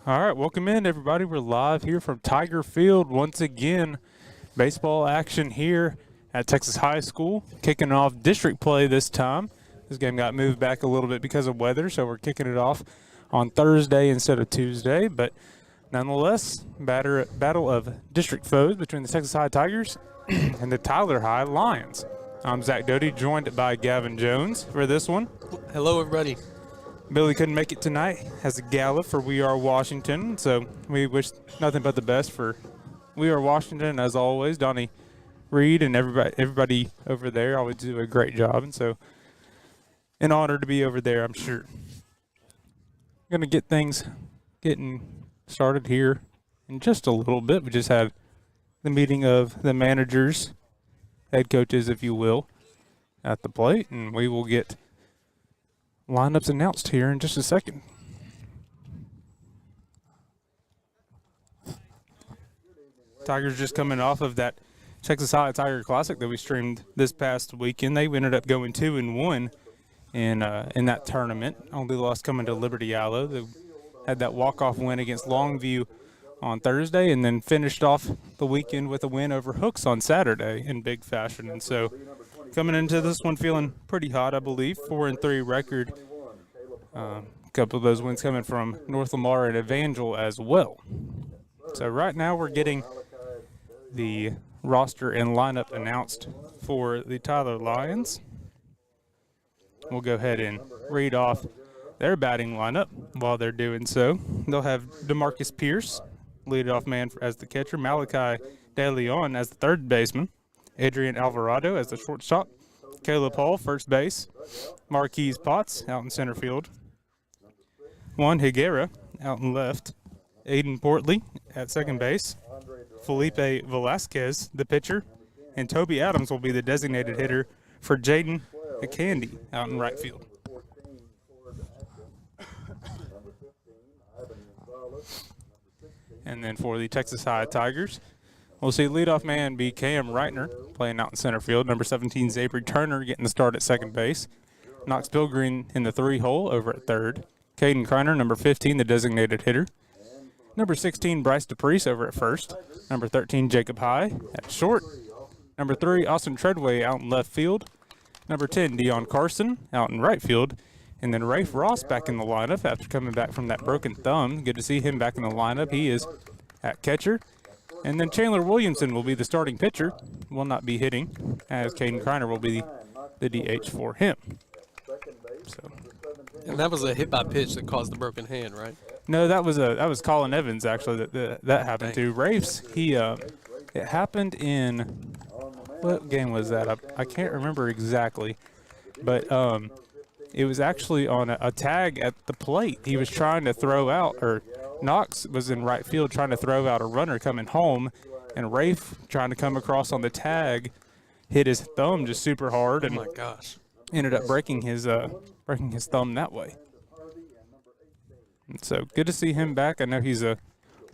All right, welcome in, everybody. We're live here from Tiger Field once again. Baseball action here at Texas High School, kicking off district play this time. This game got moved back a little bit because of weather, so we're kicking it off on Thursday instead of Tuesday. But nonetheless, battle of district foes between the Texas High Tigers and the Tyler High Lions. I'm Zach Doty, joined by Gavin Jones for this one. Hello, everybody. Billy couldn't make it tonight, has a gala for We Are Washington, so we wish nothing but the best for We Are Washington. As always, Donnie Reed and everybody over there always do a great job, and so an honor to be over there, I'm sure. Going to get things getting started here in just a little bit. We just had the meeting of the managers, head coaches, if you will, at the plate, and we will get lineups announced here in just a second. Tigers just coming off of that Texas High Tiger Classic that we streamed this past weekend. They ended up going 2-1 in that tournament. Only loss coming to Liberty Allo. They had that walk-off win against Longview on Thursday, and then finished off the weekend with a win over Hooks on Saturday in big fashion. And so coming into this one feeling pretty hot, I believe. 4-3 record. A couple of those wins coming from North Lamar and Evangel as well. So right now we're getting the roster and lineup announced for the Tyler Lions. We'll go ahead and read off their batting lineup while they're doing so. They'll have DeMarcus Pierce, leadoff man as the catcher, Malachi De Leon as the third baseman, Adrian Alvarado as the shortstop, Caleb Hall, first base, Marquise Potts out in center field, Juan Higuera out in left, Aiden Portley at second base, Felipe Velasquez, the pitcher, and Toby Adams will be the designated hitter for Jaden McCandy out in right field. And then for the Texas High Tigers, we'll see leadoff man be Cam Reitner playing out in center field. Number 17, Xavier Turner getting the start at second base. Knox Pilgrim in the 3-hole over at third. Caden Kreiner, number 15, the designated hitter. Number 16, Bryce DePriest over at first. Number 13, Jacob High at short. Number 3, Austin Treadway out in left field. Number 10, Dion Carson out in right field. And then Rafe Ross back in the lineup after coming back from that broken thumb. Good to see him back in the lineup. He is at catcher. And then Chandler Williamson will be the starting pitcher. Will not be hitting, as Caden Kreiner will be the DH for him. So. And that was a hit by pitch that caused the broken hand, right? No, that was Colin Evans actually that happened to. Rafe's it happened in, what game was that? I can't remember exactly, but it was actually on a tag at the plate. He was trying to throw out, or Knox was in right field trying to throw out a runner coming home, and Rafe trying to come across on the tag hit his thumb just super hard, and oh my gosh, ended up breaking his thumb that way. And so good to see him back. I know he's a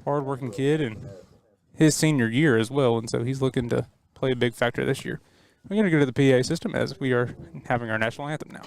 hard-working kid and his senior year as well, and so he's looking to play a big factor this year. We're going to go to the PA system as we are having our national anthem now.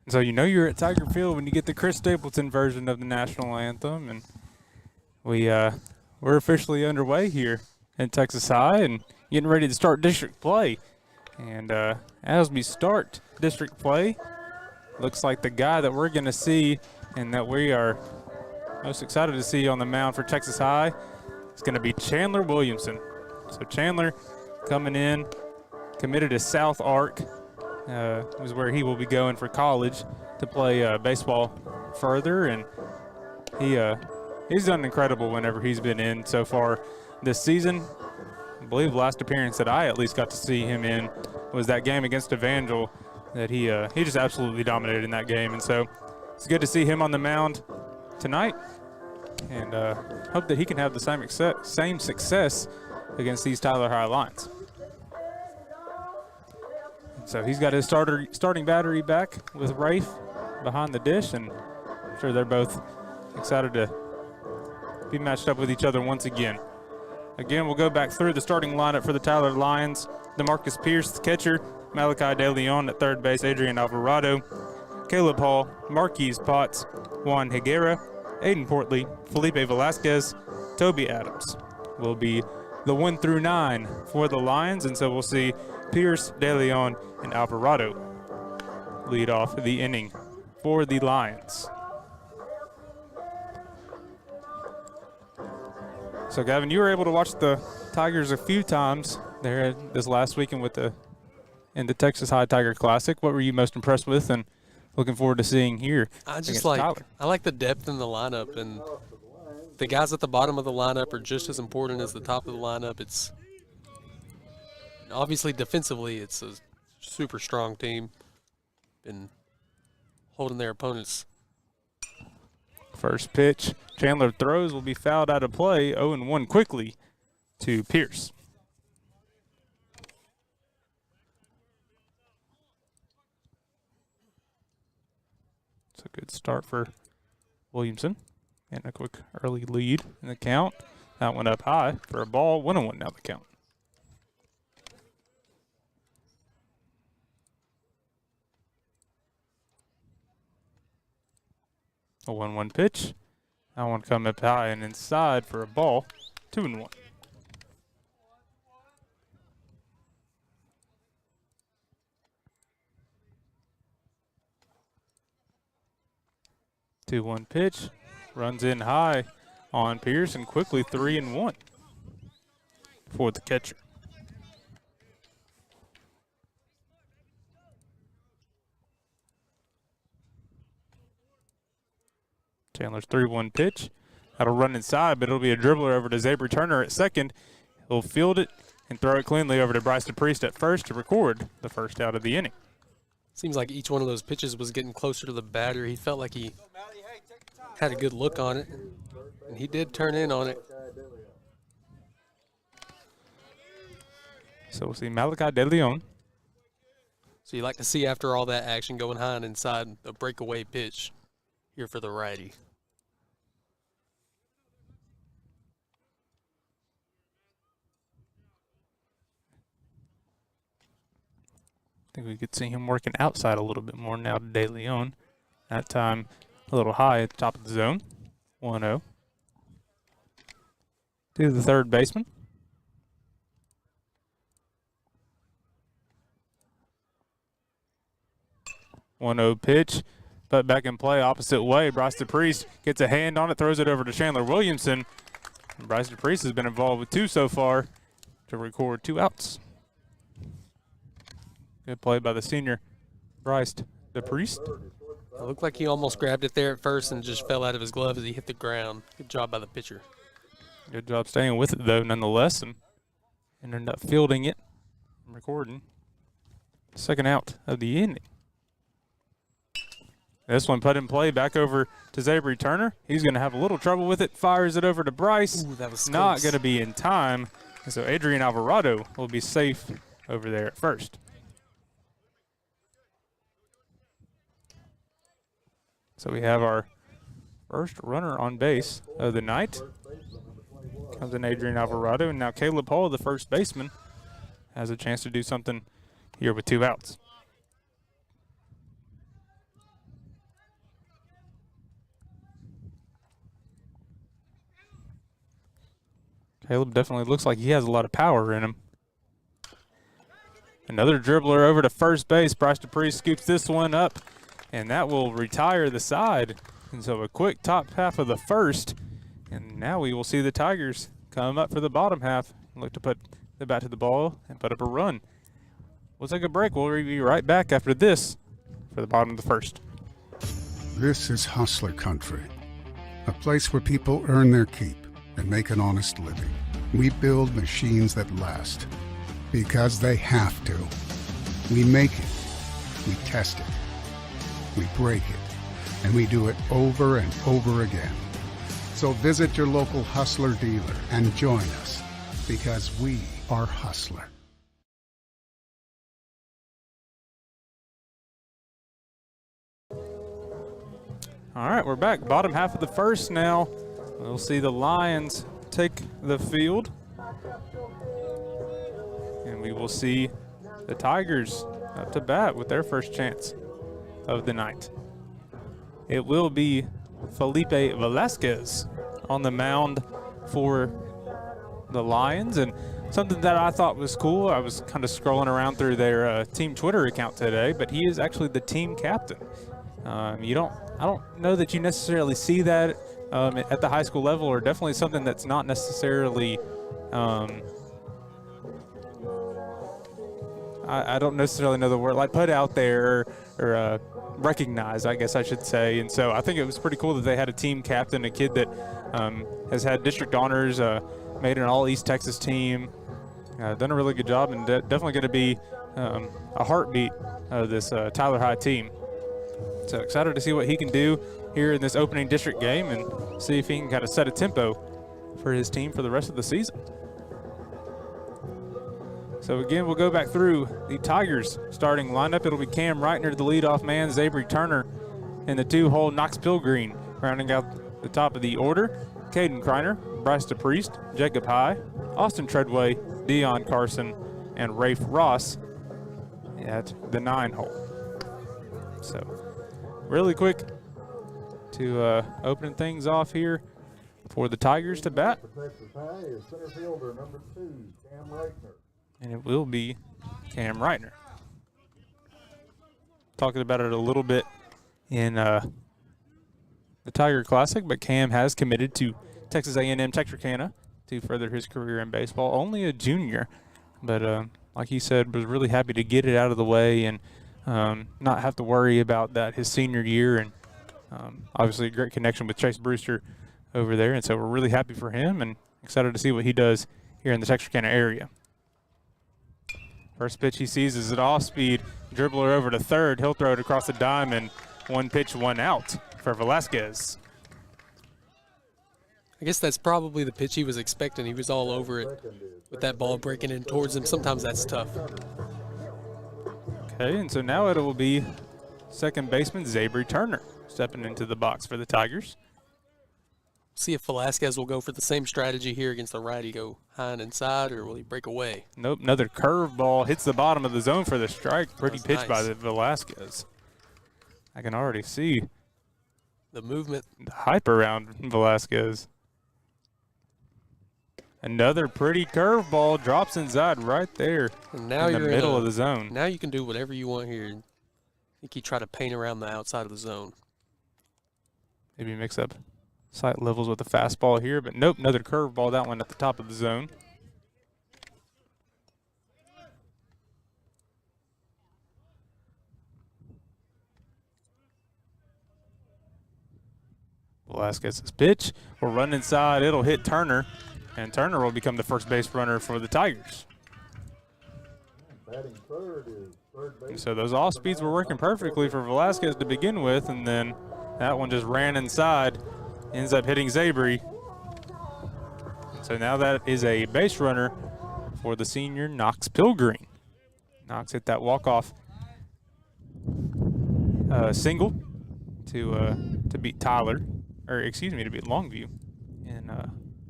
So you know you're at Tiger Field when you get the Chris Stapleton version of the national anthem, and we're officially underway here in Texas High and getting ready to start district play. And as we start district play, looks like the guy that we're going to see and that we are most excited to see on the mound for Texas High is going to be Chandler Williamson. So Chandler coming in, committed to South Ark, is where he will be going for college to play baseball further, and he's done incredible whenever he's been in so far this season. I believe the last appearance that I at least got to see him in was that game against Evangel that he just absolutely dominated in that game, and so it's good to see him on the mound tonight, and hope that he can have the same success against these Tyler High Lions. So he's got his starting battery back with Rafe behind the dish, and I'm sure they're both excited to be matched up with each other once again. Again, we'll go back through the starting lineup for the Tyler Lions. DeMarcus Pierce, the catcher, Malachi De Leon at third base, Adrian Alvarado, Caleb Hall, Marquise Potts, Juan Higuera, Aiden Portley, Felipe Velasquez, Toby Adams will be the 1 through 9 for the Lions, and so we'll see Pierce, De Leon, and Alvarado lead off the inning for the Lions. So, Gavin, you were able to watch the Tigers a few times there this last weekend in the Texas High Tiger Classic. What were you most impressed with and looking forward to seeing here? I like the depth in the lineup, and the guys at the bottom of the lineup are just as important as the top of the lineup. It's obviously defensively, it's a super strong team, been holding their opponents. First pitch, Chandler throws, will be fouled out of play. 0-1 quickly to Pierce. It's a good start for Williamson and a quick early lead in the count. That one up high for a ball. 1-1 now the count. A 1-1 pitch. That one coming up high and inside for a ball. 2-1. Two-one pitch. Runs in high on Pierce and quickly 3-1 for the catcher. Chandler's 3-1 pitch. That'll run inside, but it'll be a dribbler over to Zabry Turner at second. He'll field it and throw it cleanly over to Bryce DePriest at first to record the first out of the inning. Seems like each one of those pitches was getting closer to the batter. He felt like he had a good look on it, and he did turn in on it. So we'll see Malachi De Leon. So you like to see after all that action going high and inside a breakaway pitch here for the righty. I think we could see him working outside a little bit more now to De Leon. That time a little high at the top of the zone. 1-0. To the third baseman. One-0 pitch, but back in play opposite way. Bryce DePriest gets a hand on it, throws it over to Chandler Williamson. And Bryce DePriest has been involved with 2 so far to record 2 outs. Good play by the senior Bryce DePriest. It looked like he almost grabbed it there at first and just fell out of his glove as he hit the ground. Good job by the pitcher. Good job staying with it, though, nonetheless, and ended up fielding it and recording. Second out of the inning. This one put in play back over to Zabry Turner. He's going to have a little trouble with it. Fires it over to Bryce. Ooh, that was not close. going to be in time. And so Adrian Alvarado will be safe over there at first. So we have our first runner on base of the night. Comes in Adrian Alvarado, and now Caleb Hall, the first baseman, has a chance to do something here with 2 outs. Caleb definitely looks like he has a lot of power in him. Another dribbler over to first base. Bryce Dupree scoops this one up, and that will retire the side. And so a quick top half of the first, and now we will see the Tigers come up for the bottom half. Look to put the bat to the ball and put up a run. We'll take a break. We'll be right back after this for the bottom of the first. This is hustler country, a place where people earn their keep and make an honest living. We build machines that last because they have to. We make it, we test it, we break it, and we do it over and over again. So visit your local Hustler dealer and join us, because we are Hustler. All right, we're back. Bottom half of the first now. We'll see the Lions take the field. And we will see the Tigers up to bat with their first chance of the night. It will be Felipe Velasquez on the mound for the Lions. And something that I thought was cool, I was kind of scrolling around through their team Twitter account today, but he is actually the team captain. I don't know that you necessarily see that at the high school level, or definitely something that's not necessarily, I don't necessarily know the word, like put out there or recognized, I guess I should say. And so I think it was pretty cool that they had a team captain, a kid that has had district honors, made an all East Texas team, done a really good job, and definitely going to be a heartbeat of this Tyler High team. So excited to see what he can do here in this opening district game and see if he can kind of set a tempo for his team for the rest of the season. So again, we'll go back through the Tigers starting lineup. It'll be Cam Reitner, the leadoff man, Zabry Turner in the two-hole, Knox Pilgreen rounding out the top of the order, Caden Kreiner, Bryce DePriest, Jacob High, Austin Treadway, Dion Carson, and Rafe Ross at the 9-hole. So really quick to opening things off here for the Tigers to bat. Texas High is center fielder number 2, Cam Reitner. And it will be Cam Reitner. Talking about it a little bit in the Tiger Classic, but Cam has committed to Texas A&M Texarkana to further his career in baseball. Only a junior, but like he said, was really happy to get it out of the way and not have to worry about that his senior year. And obviously a great connection with Chase Brewster over there, and so we're really happy for him and excited to see what he does here in the Texarkana area. First pitch he sees is an off-speed dribbler over to third. He'll throw it across the diamond. One pitch, one out for Velasquez. I guess that's probably the pitch he was expecting. He was all over it with that ball breaking in towards him. Sometimes that's tough. Okay, and so now it will be second baseman Zabry Turner stepping into the box for the Tigers. See if Velasquez will go for the same strategy here against the righty, go high and inside, or will he break away? Nope, another curveball hits the bottom of the zone for the strike. Pretty pitch nice by the Velasquez. I can already see the movement, the hype around Velasquez. Another pretty curveball drops inside right there and now in the you're middle of the zone. Now you can do whatever you want here. I think he tried to paint around the outside of the zone. Maybe mix up sight levels with the fastball here, but nope, another curveball, that one at the top of the zone. Velasquez's pitch will run inside, it'll hit Turner, and Turner will become the first base runner for the Tigers. Batting third is third base. So those off speeds were working perfectly for Velasquez to begin with, and then that one just ran inside, ends up hitting Zabry. So now that is a base runner for the senior Knox Pilgreen. Knox hit that walk-off single to beat Tyler, or excuse me, to beat Longview in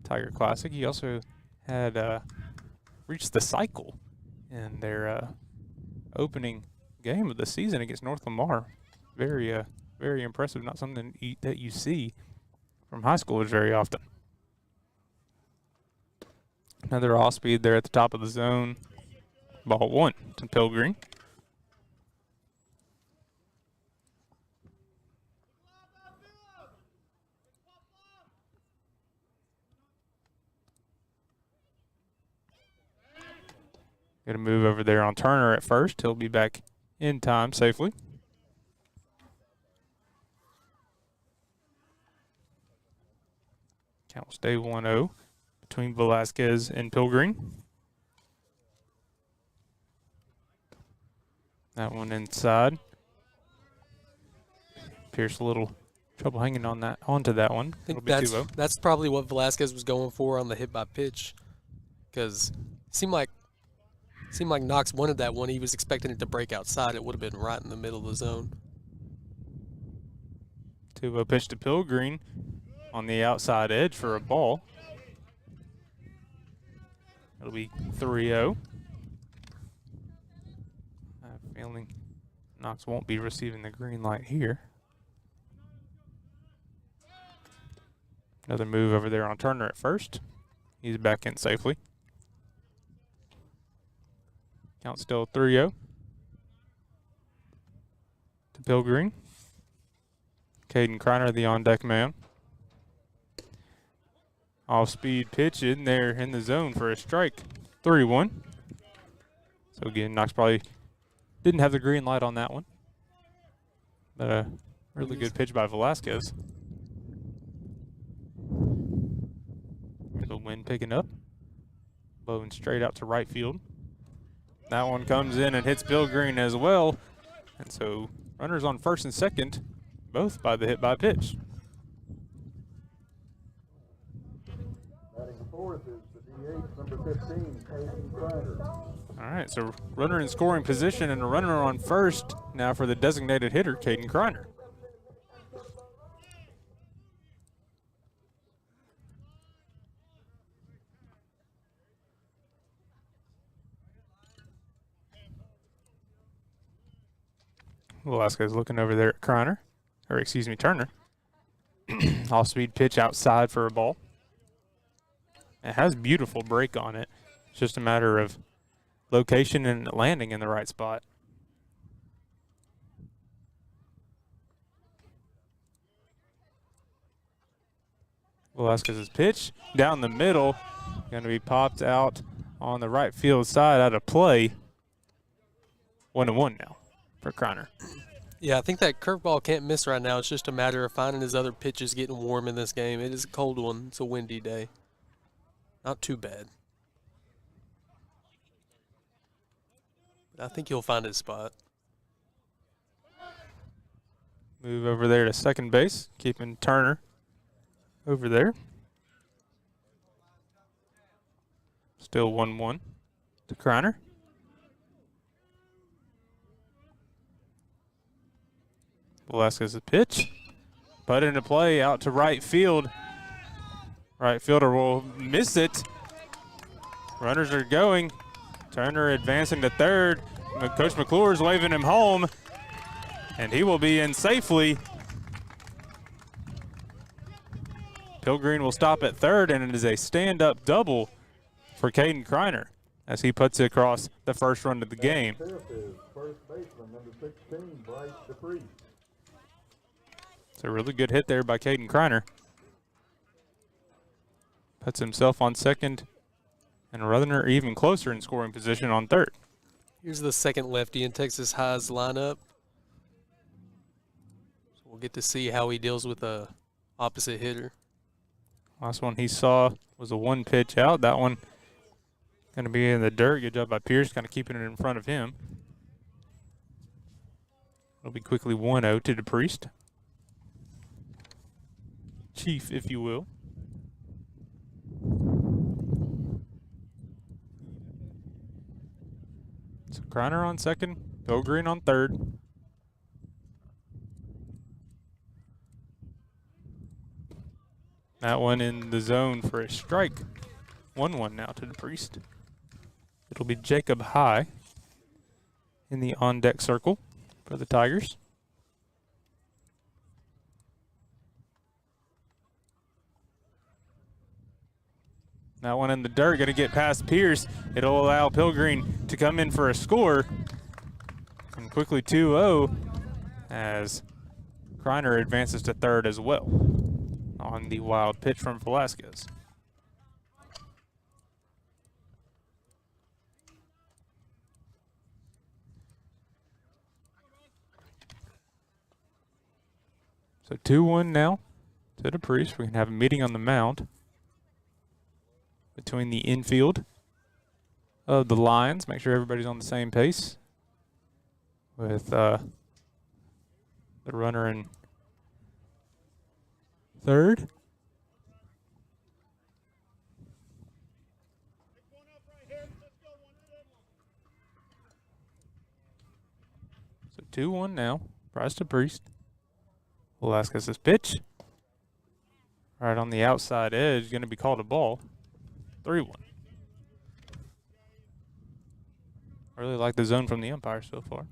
Tiger Classic. He also had reached the cycle in their opening game of the season against North Lamar. Very impressive. Not something that you see from high schoolers very often. Another off speed there at the top of the zone. Ball 1 to Pilgrim. Going to move over there on Turner at first. He'll be back in time safely. Count will stay 1-0 between Velasquez and Pilgrim. That one inside. Pierce a little trouble hanging on that onto that one. I think that's probably what Velasquez was going for on the hit by pitch, because it seemed like Knox wanted that one. He was expecting it to break outside. It would have been right in the middle of the zone. 2-0 pitch to Pilgrim on the outside edge for a ball. It'll be 3-0. I have a feeling Knox won't be receiving the green light here. Another move over there on Turner at first. He's back in safely. Count still 3-0 to Pilgrim. Caden Kreiner, the on-deck man. Off-speed pitch in there in the zone for a strike. 3-1. So again, Knox probably didn't have the green light on that one. But a really good pitch by Velasquez. The wind picking up. Blowing straight out to right field. That one comes in and hits Pilgrim as well. And so runners on first and second, both by the hit by pitch. Batting fourth is the DH, number 15, Caden Kreiner. All right, so runner in scoring position and a runner on first now for the designated hitter, Caden Kreiner. Velasquez looking over there at Kreiner, or excuse me, Turner. Off-speed pitch outside for a ball. It has beautiful break on it. It's just a matter of location and landing in the right spot. Velasquez's pitch down the middle, going to be popped out on the right field side out of play. 1-1 now for Kreiner. Yeah, I think that curveball can't miss right now. It's just a matter of finding his other pitches, getting warm in this game. It is a cold one. It's a windy day. Not too bad. I think he'll find his spot. Move over there to second base, keeping Turner over there. Still 1-1 to Kreiner. Velasquez's pitch. Put into play out to right field. Right fielder will miss it. Runners are going. Turner advancing to third. Coach McClure's waving him home. And he will be in safely. Pilgrim will stop at third, and it is a stand-up double for Caden Kreiner as he puts it across the first run of the game. Fifth is first baseman, number 16, Bryce DePriest. It's a really good hit there by Caden Kreiner. Puts himself on second, and a runner even closer in scoring position on third. Here's the second lefty in Texas High's lineup. So we'll get to see how he deals with a opposite hitter. Last one he saw was a one pitch out. That one going to be in the dirt. Good job by Pierce, kind of keeping it in front of him. It'll be quickly 1-0 to DePriest. Chief, if you will. So Kreiner on second, Pilgrim on third. That one in the zone for a strike. 1-1 now to DePriest. It'll be Jacob High in the on-deck circle for the Tigers. That one in the dirt, going to get past Pierce. It'll allow Pilgreen to come in for a score. And quickly 2-0 as Kreiner advances to third as well on the wild pitch from Velasquez. So 2-1 now to the Priest. We can have a meeting on the mound between the infield of the Lions. Make sure everybody's on the same pace with the runner in third. So 2-1 now. Price to Priest. Velasquez's pitch. Right on the outside edge, going to be called a ball. 3-1. I really like the zone from the umpire so far.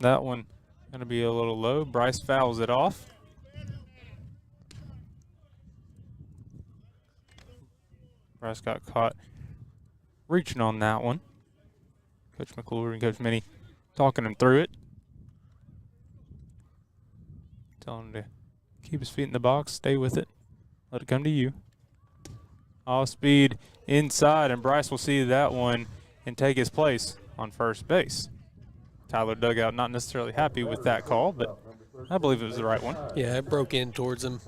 That one going to be a little low. Bryce fouls it off. Bryce got caught reaching on that one. Coach McClure and Coach Minnie talking him through it. Telling him to keep his feet in the box, stay with it, let it come to you. Off speed inside, and Bryce will see that one and take his place on first base. Tyler Dugout not necessarily happy with that call, but I believe it was the right one. Yeah, it broke in towards him.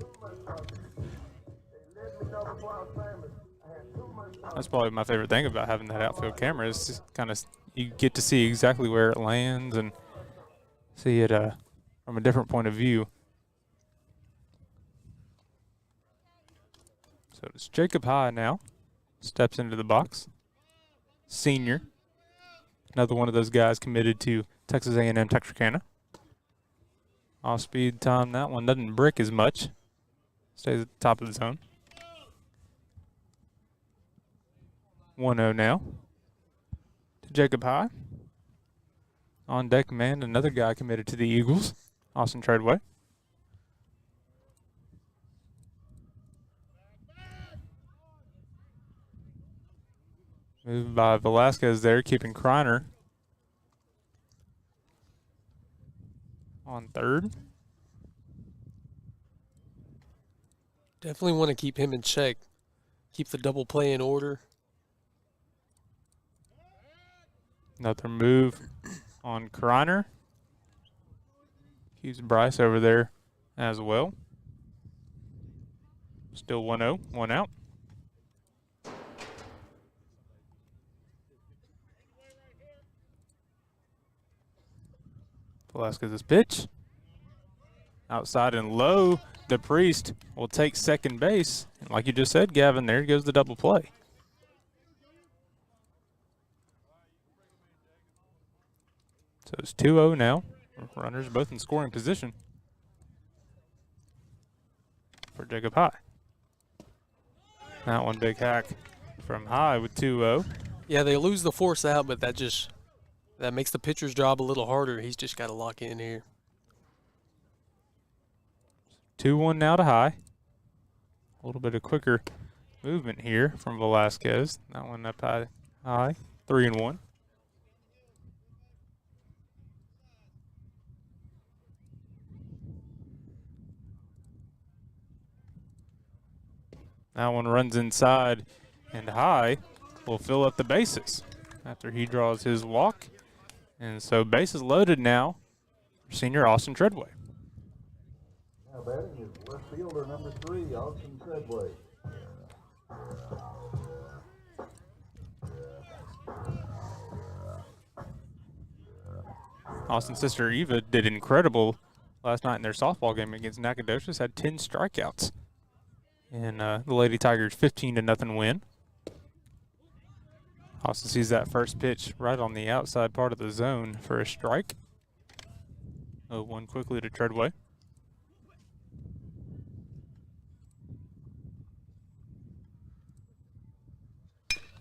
That's probably my favorite thing about having that outfield camera is just kind of you get to see exactly where it lands and see it from a different point of view. So it's Jacob High now. Steps into the box. Senior. Another one of those guys committed to Texas A&M Texarkana. Off-speed time, that one doesn't brick as much. Stays at the top of the zone. 1-0 now to Jacob High. On deck man, another guy committed to the Eagles, Austin Treadway. Moved by Velasquez there, keeping Kreiner on third. Definitely want to keep him in check. Keep the double play in order. Another move on Kreiner. Keeps Bryce over there as well. Still 1-0, one out. Velasquez's pitch. Outside and low. The Priest will take second base. And like you just said, Gavin, there goes the double play. So it's 2-0 now. Runners both in scoring position for Jacob High. That one big hack from High with 2-0. Yeah, they lose the force out, but that makes the pitcher's job a little harder. He's just got to lock in here. 2-1 now to High. A little bit of quicker movement here from Velasquez. That one up high. 3-1. That one runs inside, and High will fill up the bases after he draws his walk. And so bases loaded now for senior Austin Treadway. Now batting is left fielder number 3, Austin Treadway. Austin's sister Eva did incredible last night in their softball game against Nacogdoches, had 10 strikeouts. And the Lady Tigers 15-0 win. Austin sees that first pitch right on the outside part of the zone for a strike. 0-1 quickly to Treadway.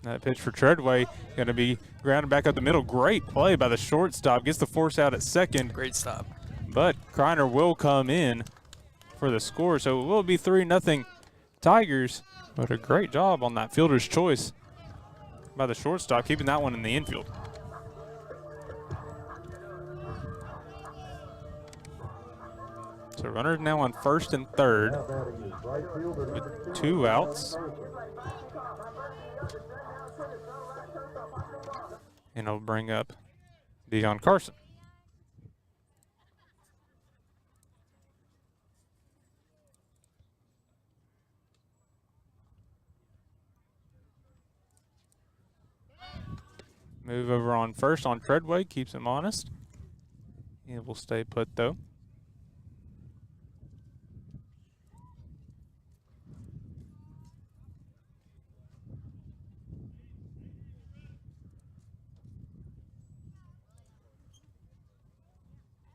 That pitch for Treadway going to be grounded back up the middle. Great play by the shortstop. Gets the force out at second. Great stop. but Kreiner will come in for the score, so it will be 3-0 Tigers. But a great job on that fielder's choice by the shortstop, keeping that one in the infield. So runners now on first and third with 2 outs. And it'll bring up Dion Carson. Move over on first on Treadway, keeps him honest. He will stay put though.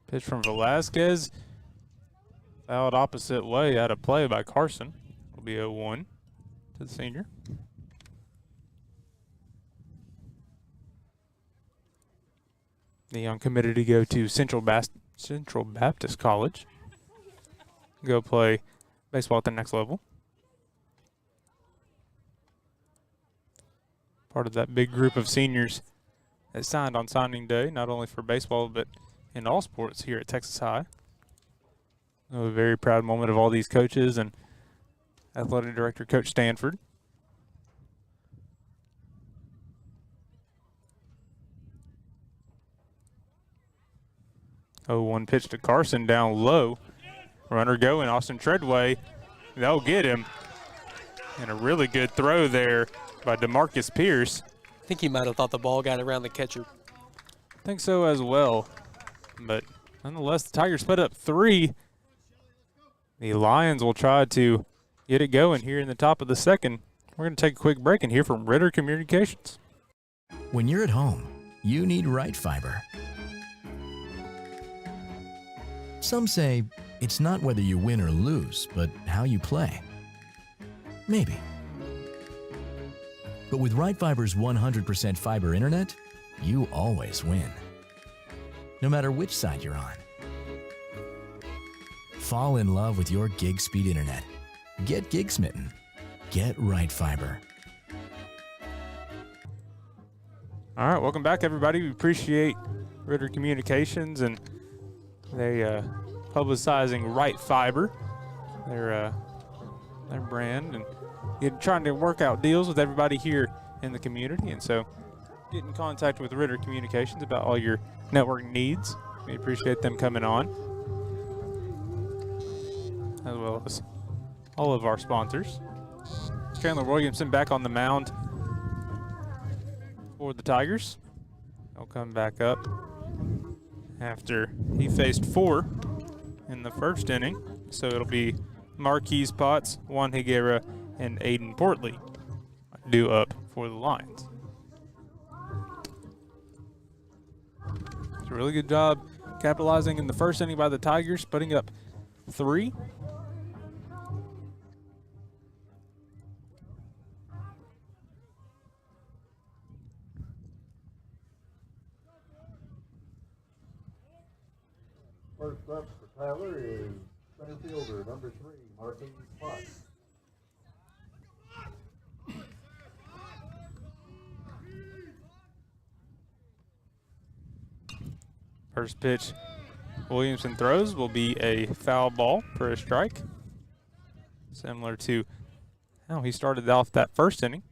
Pitch from Velasquez. Fouled opposite way, out of play by Carson. Will be 0-1 to the senior. The young committed to go to Central Baptist College. Go play baseball at the next level. Part of that big group of seniors that signed on signing day, not only for baseball but in all sports here at Texas High. A very proud moment of all these coaches and athletic director Coach Stanford. Oh, one pitch to Carson down low. Runner going, Austin Treadway. They'll get him. And a really good throw there by DeMarcus Pierce. I think he might have thought the ball got around the catcher. I think so as well. But nonetheless, the Tigers put up 3. The Lions will try to get it going here in the top of the second. We're going to take a quick break and hear from Ritter Communications. When you're at home, you need right fiber. Some say it's not whether you win or lose, but how you play. Maybe. But with Right Fiber's 100% fiber internet, you always win. No matter which side you're on. Fall in love with your gig speed internet. Get gig smitten. Get Right Fiber. All right, welcome back, everybody. We appreciate Ritter Communications and they publicizing Right Fiber, their brand, and trying to work out deals with everybody here in the community. And so get in contact with Ritter Communications about all your network needs. We appreciate them coming on, as well as all of our sponsors. Chandler Williamson back on the mound for the Tigers. He'll come back up after he faced 4 in the first inning. So it'll be Marquise Potts, Juan Higuera, and Aiden Portley due up for the Lions. It's a really good job capitalizing in the first inning by the Tigers, putting up 3. First up for Tyler is center fielder, number 3, Marquise Potts. First pitch Williamson throws will be a foul ball for a strike. Similar to how he started off that first inning.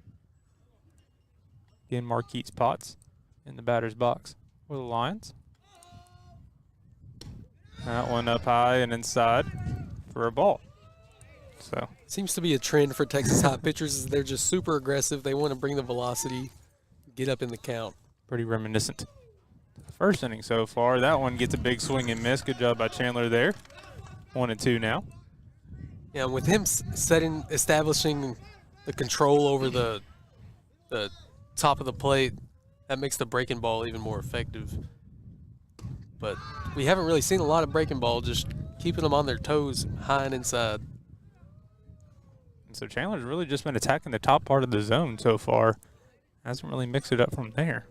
Again, Marquise Potts in the batter's box for the Lions. That one up high and inside for a ball. So Seems to be a trend for Texas High pitchers is they're just super aggressive. They want to bring the velocity, get up in the count. pretty reminiscent of the first inning so far. That one gets a big swing and miss. Good job by Chandler there. 1-2 now. Yeah, with him establishing the control over the top of the plate, that makes the breaking ball even more effective. But we haven't really seen a lot of breaking ball, just keeping them on their toes, high and inside. And so Chandler's really just been attacking the top part of the zone so far. Hasn't really mixed it up from there.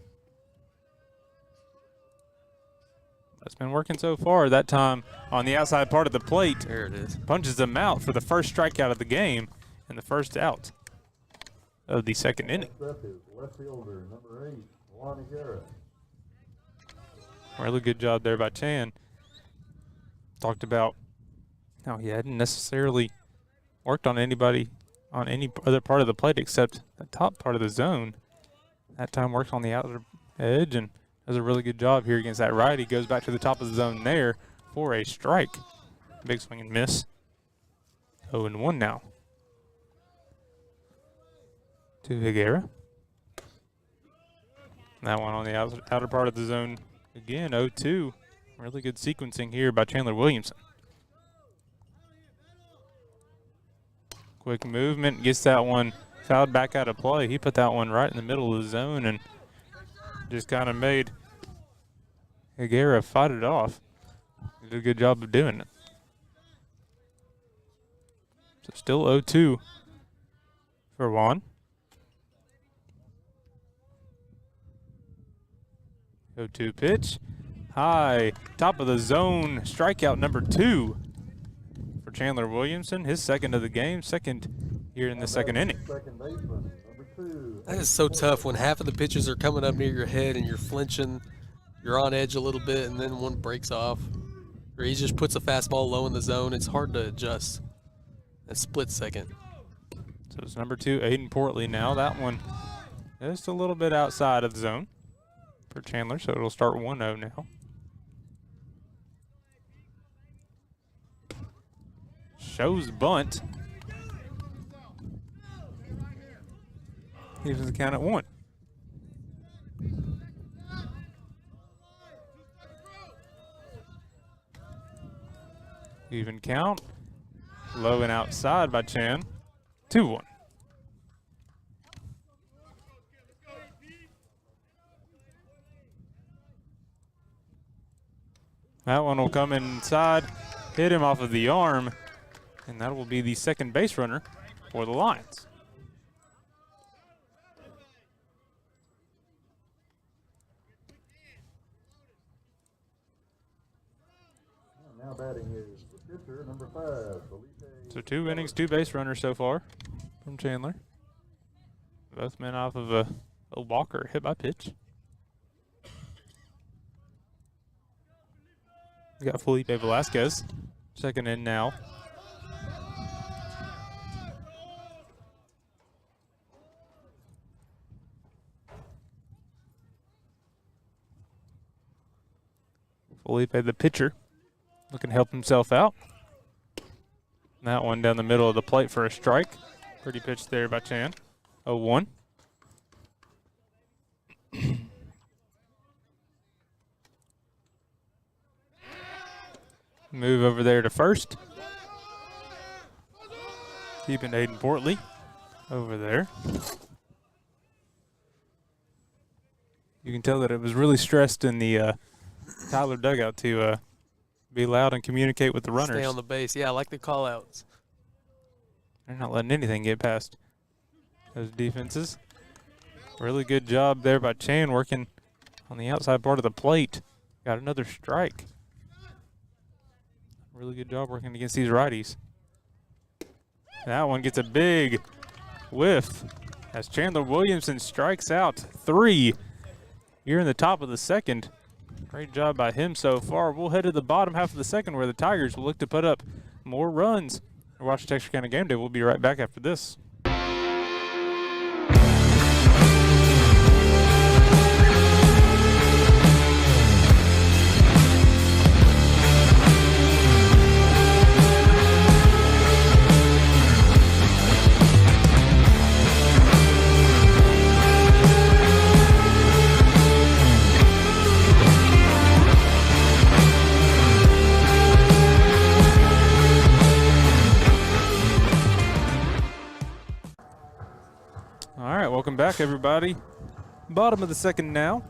it's been working so far. That time on the outside part of the plate, There it is. punches him out for the first strikeout of the game and the first out of the second inning. Next up is left fielder, number 8, Lonnie Garrett. Really good job there by Chan. Talked about how he hadn't necessarily worked on anybody on any other part of the plate except the top part of the zone. That time worked on the outer edge and does a really good job here against that righty. Goes back to the top of the zone there for a strike. Big swing and miss. 0-1 now. To Higuera. That one on the outer part of the zone again, 0-2. Really good sequencing here by Chandler Williamson. Quick movement, gets that one fouled back out of play. He put that one right in the middle of the zone and just kind of made Higuera fight it off. He did a good job of doing it. So still 0-2 for Juan. 0-2 pitch. High, top of the zone, strikeout number 2 for Chandler Williamson. His second of the game, second here in the second inning. Second baseman, number 2. That is so tough when half of the pitches are coming up near your head and you're flinching, you're on edge a little bit, and then one breaks off. Or he just puts a fastball low in the zone. It's hard to adjust. A split second. So it's number 2, Aiden Portley now. That one just a little bit outside of the zone for Chandler, so it'll start 1-0 now. Shows bunt. Gives the count at 1. Even count. Low and outside by Chan. 2-1. That one will come inside, hit him off of the arm, and that will be the second base runner for the Lions. Now batting is the pitcher, number 5, Felipe. So 2 innings, 2 base runners so far from Chandler. Both men off of a walker hit by pitch. We got Felipe Velasquez checking in now. Felipe, the pitcher, looking to help himself out. That one down the middle of the plate for a strike. Pretty pitch there by Chan. 0-1. Move over there to first. Keeping Aiden Portley over there. You can tell that it was really stressed in the Tyler dugout to be loud and communicate with the runners. Stay on the base. Yeah, I like the call-outs. They're not letting anything get past those defenses. Really good job there by Chan working on the outside part of the plate. Got another strike. Really good job working against these righties. That one gets a big whiff as Chandler Williamson strikes out 3 here in the top of the second. Great job by him so far. We'll head to the bottom half of the second where the Tigers will look to put up more runs. We're watching Texarkana Gameday. We'll be right back after this. Welcome back, everybody. Bottom of the second now.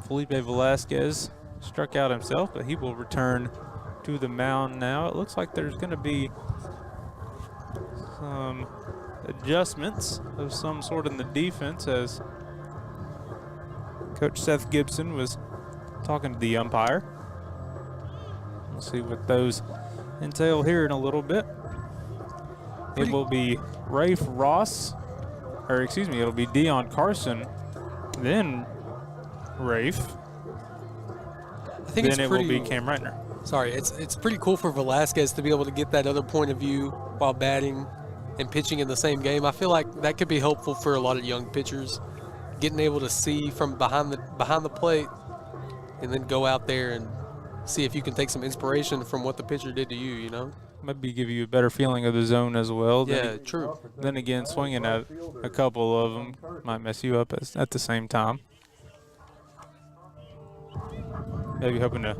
Felipe Velasquez struck out himself, but he will return to the mound now. It looks like there's going to be some adjustments of some sort in the defense as Coach Seth Gibson was talking to the umpire. We'll see what those entail here in a little bit. It will be Rafe Ross, or excuse me, it'll be Dion Carson, then Rafe, I think then it's it pretty, will be Cam Reitner. Sorry, it's pretty cool for Velasquez to be able to get that other point of view while batting and pitching in the same game. I feel like that could be helpful for a lot of young pitchers, getting able to see from behind the plate and then go out there and see if you can take some inspiration from what the pitcher did to you, you know? Maybe give you a better feeling of the zone as well. Yeah, true. Then again, swinging at a couple of them might mess you up at the same time. Maybe hoping to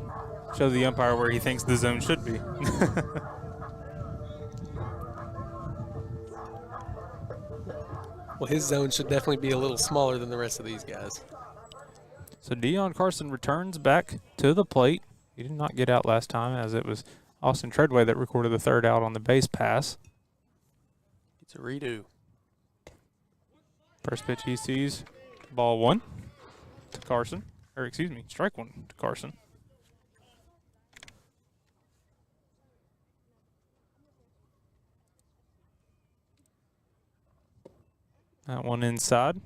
show the umpire where he thinks the zone should be. Well, his zone should definitely be a little smaller than the rest of these guys. So Dion Carson returns back to the plate. He did not get out last time, as it was Austin Treadway that recorded the third out on the base pass. It's a redo. First pitch he sees, ball one to Carson. Or excuse me, strike one to Carson. That one inside.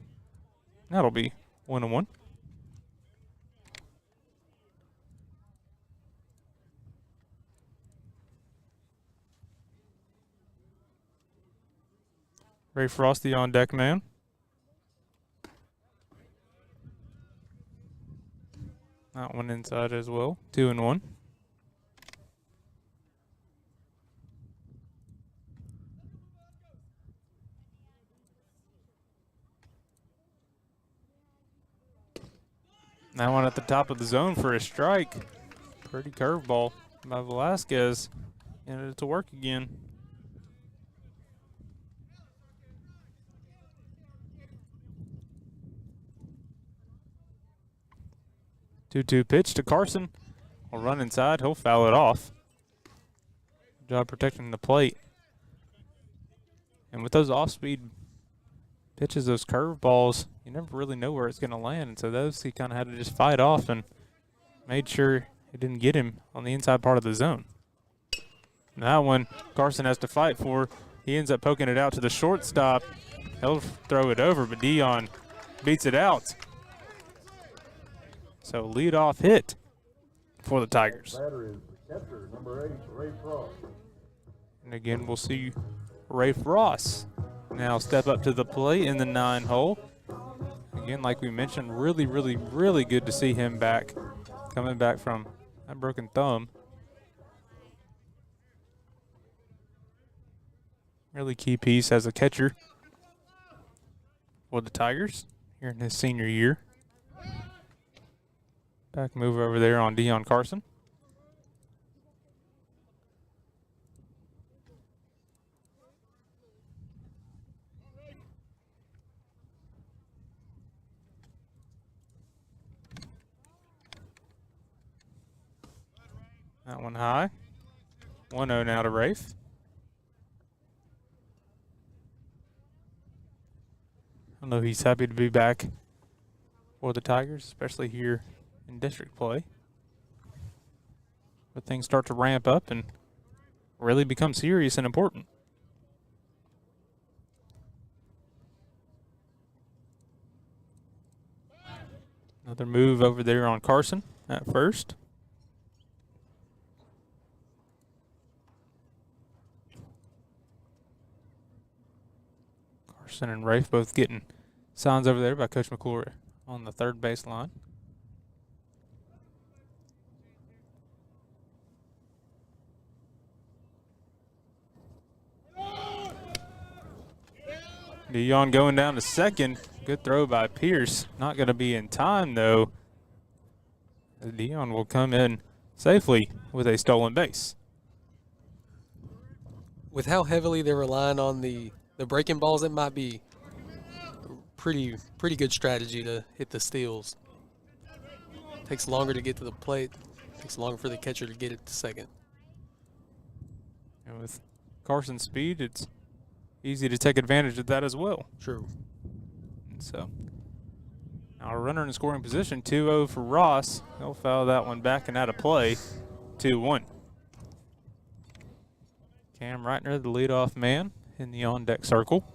That'll be 1-1. Ray Frost, the on deck man. That one inside as well. 2-1. That one at the top of the zone for a strike. Pretty curveball by Velasquez. And it's to work again. Two-two pitch to Carson. Will run inside. He'll foul it off. Good job protecting the plate. And with those off-speed pitches, those curve balls, you never really know where it's going to land. And so those he kind of had to just fight off and made sure it didn't get him on the inside part of the zone. And that one Carson has to fight for. He ends up poking it out to the shortstop. He'll throw it over, but Dion beats it out. So leadoff hit for the Tigers. Batter is the catcher, number 8, Ray Frost. And again, we'll see Rafe Ross now step up to the plate in the 9-hole. Again, like we mentioned, really, really, really good to see him back, coming back from that broken thumb. Really key piece as a catcher for the Tigers here in his senior year. Back move over there on Dion Carson. That one high. 1-0 now to Rafe. I know he's happy to be back for the Tigers, especially here in district play. But things start to ramp up and really become serious and important. Another move over there on Carson at first. Carson and Rafe both getting signs over there by Coach McClure on the third base line. Dion going down to second. Good throw by Pierce. Not going to be in time, though. Dion will come in safely with a stolen base. With how heavily they're relying on the breaking balls, it might be pretty good strategy to hit the steals. Takes longer to get to the plate. Takes longer for the catcher to get it to second. And with Carson's speed, it's easy to take advantage of that as well. True. And so now a runner in scoring position, 2-0 for Ross. He'll foul that one back and out of play, 2-1. Cam Reitner, the leadoff man in the on-deck circle.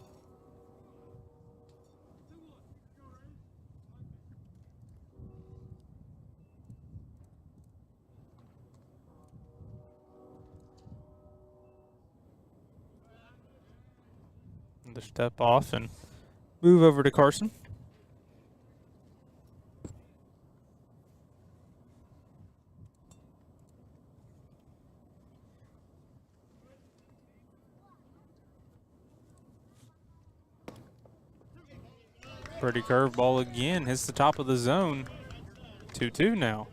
To step off and move over to Carson. Pretty curveball again, hits the top of the zone. 2-2 now.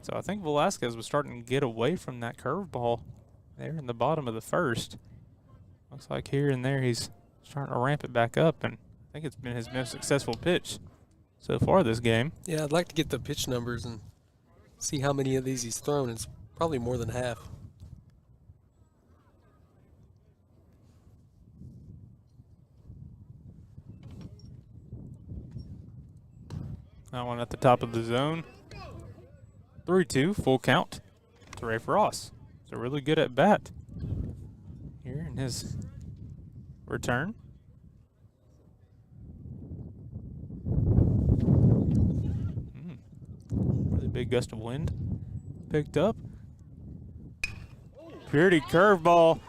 So I think Velasquez was starting to get away from that curveball there in the bottom of the first. Looks like here and there he's starting to ramp it back up, and I think it's been his most successful pitch so far this game. Yeah, I'd like to get the pitch numbers and see how many of these he's thrown. It's probably more than half. That one at the top of the zone. 3-2, full count to Ray Ross. It's a really good at bat here in his return. Really big gust of wind picked up. Pretty curveball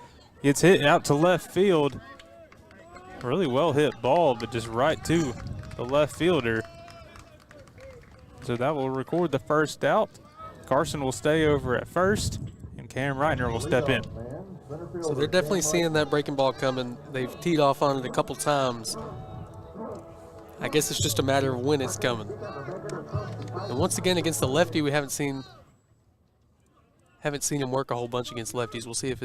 gets hit out to left field. Really well hit ball, but just right to the left fielder. So that will record the first out. Carson will stay over at first, and Cam Reitner will step in. So they're definitely seeing that breaking ball coming. They've teed off on it a couple times. I guess it's just a matter of when it's coming. And once again, against the lefty, we haven't seen him work a whole bunch against lefties. We'll see if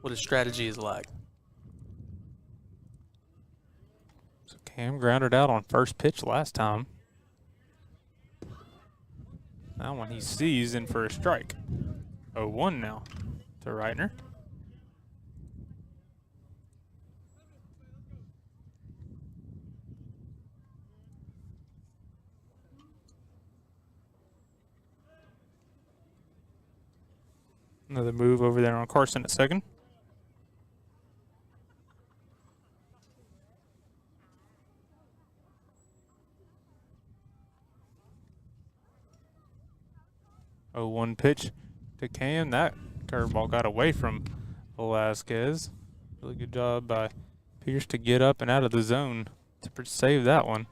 what his strategy is like. So Cam grounded out on first pitch last time. That one he sees in for a strike. 0-1 now to Reitner. Another move over there on Carson at second. Oh, 1 pitch to Cam. That curveball got away from Velasquez. Really good job by Pierce to get up and out of the zone to save that one.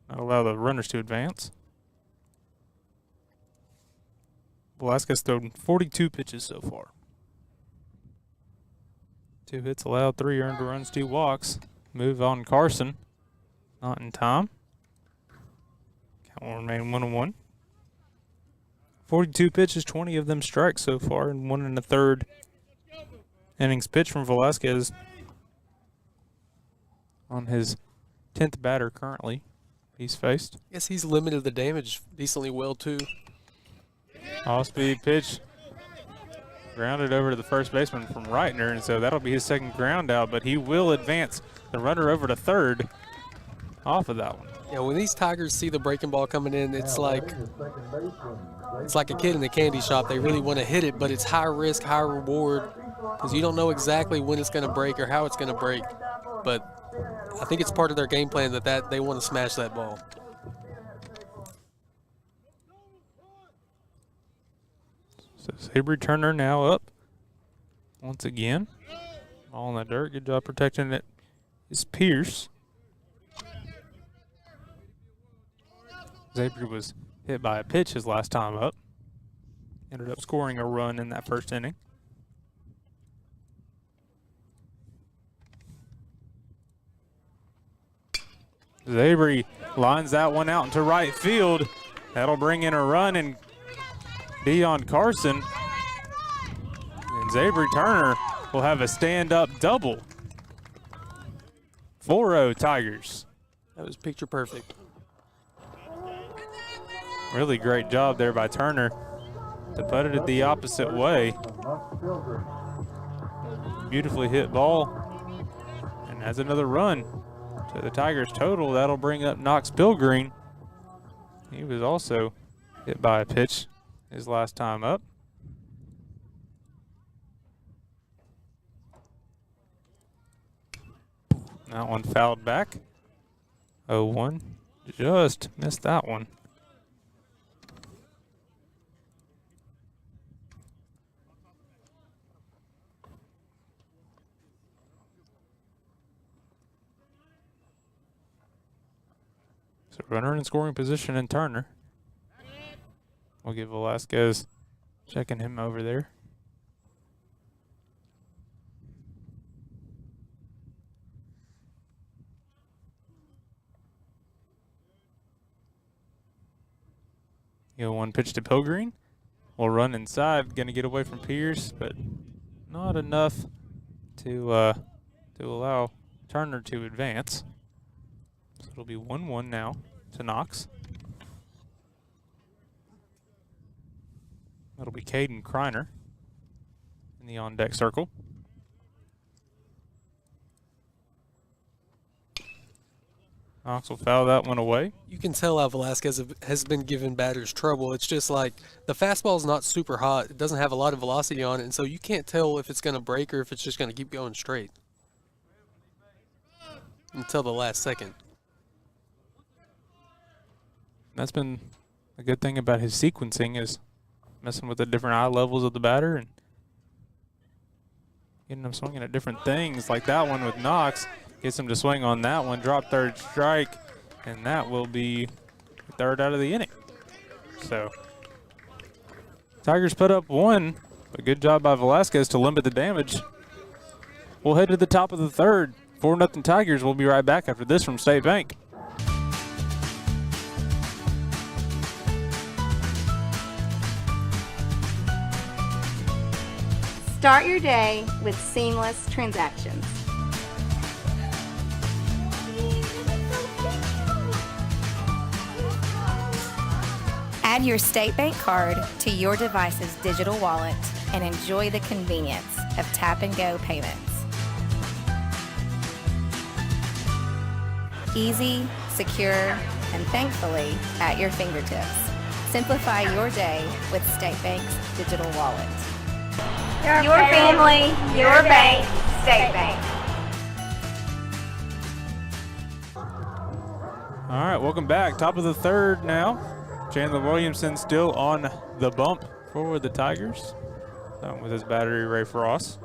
Not allow the runners to advance. Velasquez thrown 42 pitches so far. 2 hits allowed, 3 earned runs, 2 walks. Move on Carson. Not in time. Count will remain 1-1. 42 pitches, 20 of them strikes so far, and 1 1/3 innings pitch from Velasquez on his 10th batter currently he's faced. I guess he's limited the damage decently well, too. Off-speed pitch. Grounded over to the first baseman from Reitner, and so that'll be his second ground out, but he will advance the runner over to third off of that one. Yeah, when these Tigers see the breaking ball coming in, it's like a kid in the candy shop. They really want to hit it, but it's high risk, high reward, because you don't know exactly when it's going to break or how it's going to break. But I think it's part of their game plan that they want to smash that ball. So Sabry Turner now up once again. All in the dirt. Good job protecting it. Is Pierce. Zabry was hit by a pitch his last time up. Ended up scoring a run in that first inning. Zabry lines that one out into right field. That'll bring in a run and be on Carson. And Zabry Turner will have a stand-up double. 4-0 Tigers. That was picture perfect. Really great job there by Turner to put it the opposite way. Beautifully hit ball. And has another run to the Tigers total. That'll bring up Knox Pilgreen. He was also hit by a pitch his last time up. That one fouled back. 0-1. Just missed that one. So runner in scoring position in Turner. We'll give Velasquez checking him over there. One pitch to Pilgreen. Will run inside, going to get away from Pierce, but not enough to allow Turner to advance. So it'll be 1-1 now to Knox. That'll be Caden Kreiner in the on-deck circle. Knox will foul that one away. You can tell how Velasquez has been giving batters trouble. It's just like the fastball's not super hot. It doesn't have a lot of velocity on it, and so you can't tell if it's going to break or if it's just going to keep going straight until the last second. That's been a good thing about his sequencing, is messing with the different eye levels of the batter and getting them swinging at different things. Like that one with Knox, gets him to swing on that one, drop third strike, and that will be third out of the inning. So Tigers put up one, but good job by Velasquez to limit the damage. We'll head to the top of the third. 4-0 Tigers. We'll be right back after this from State Bank. Start your day with seamless transactions. Add your State Bank card to your device's digital wallet and enjoy the convenience of tap-and-go payments. Easy, secure, and thankfully at your fingertips. Simplify your day with State Bank's digital wallet. Your family, your bank, State Bank. All right, welcome back. Top of the third now. Chandler Williamson still on the bump for the Tigers. With his battery, Ray Frost.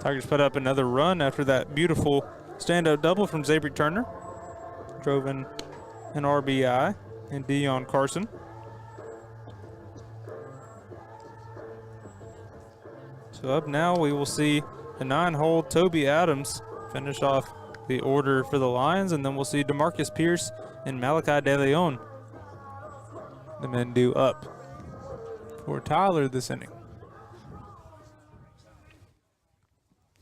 Tigers put up another run after that beautiful stand-up double from Xavier Turner. Drove in an RBI and Dion Carson. So up now we will see the 9-hole Toby Adams finish off the order for the Lions, and then we'll see DeMarcus Pierce and Malachi De Leon, the men due up for Tyler this inning.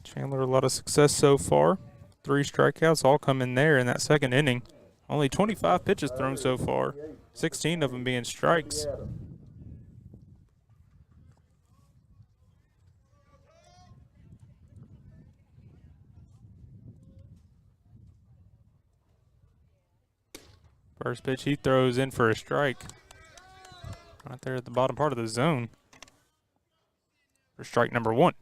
Chandler, a lot of success so far. 3 strikeouts all come in there in that second inning. Only 25 pitches thrown so far, 16 of them being strikes. First pitch he throws in for a strike. Right there at the bottom part of the zone for strike number 1.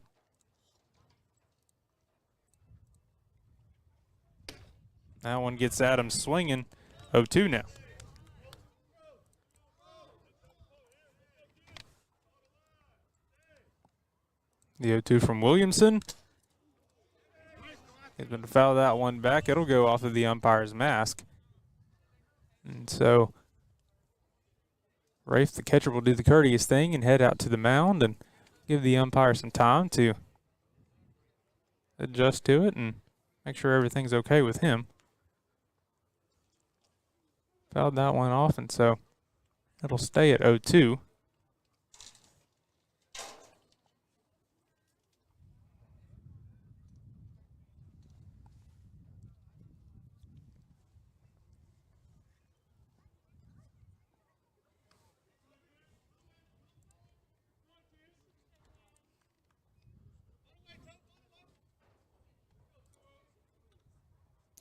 That one gets Adams swinging. 0-2 now. The 0-2 from Williamson. He's going to foul that one back. It'll go off of the umpire's mask. And so Rafe, the catcher, will do the courteous thing and head out to the mound and give the umpire some time to adjust to it and make sure everything's okay with him. Fouled that one off, and so it'll stay at 0-2.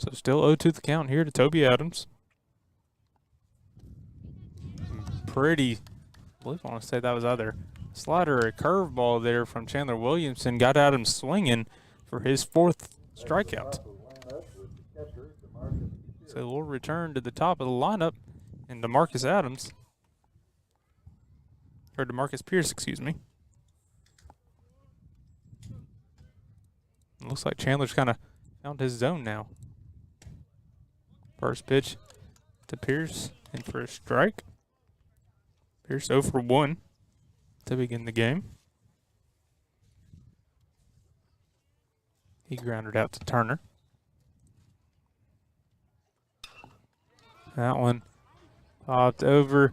So still 0-2 the count here to Toby Adams. Pretty, I believe I want to say that was either slider or a curveball there from Chandler Williamson. Got Adams swinging for his 4th strikeout. So we'll return to the top of the lineup, and DeMarcus Adams, or DeMarcus Pierce, excuse me. It looks like Chandler's kind of found his zone now. First pitch to Pierce, in for a strike. Pierce 0 for 1 to begin the game. He grounded out to Turner. That one popped over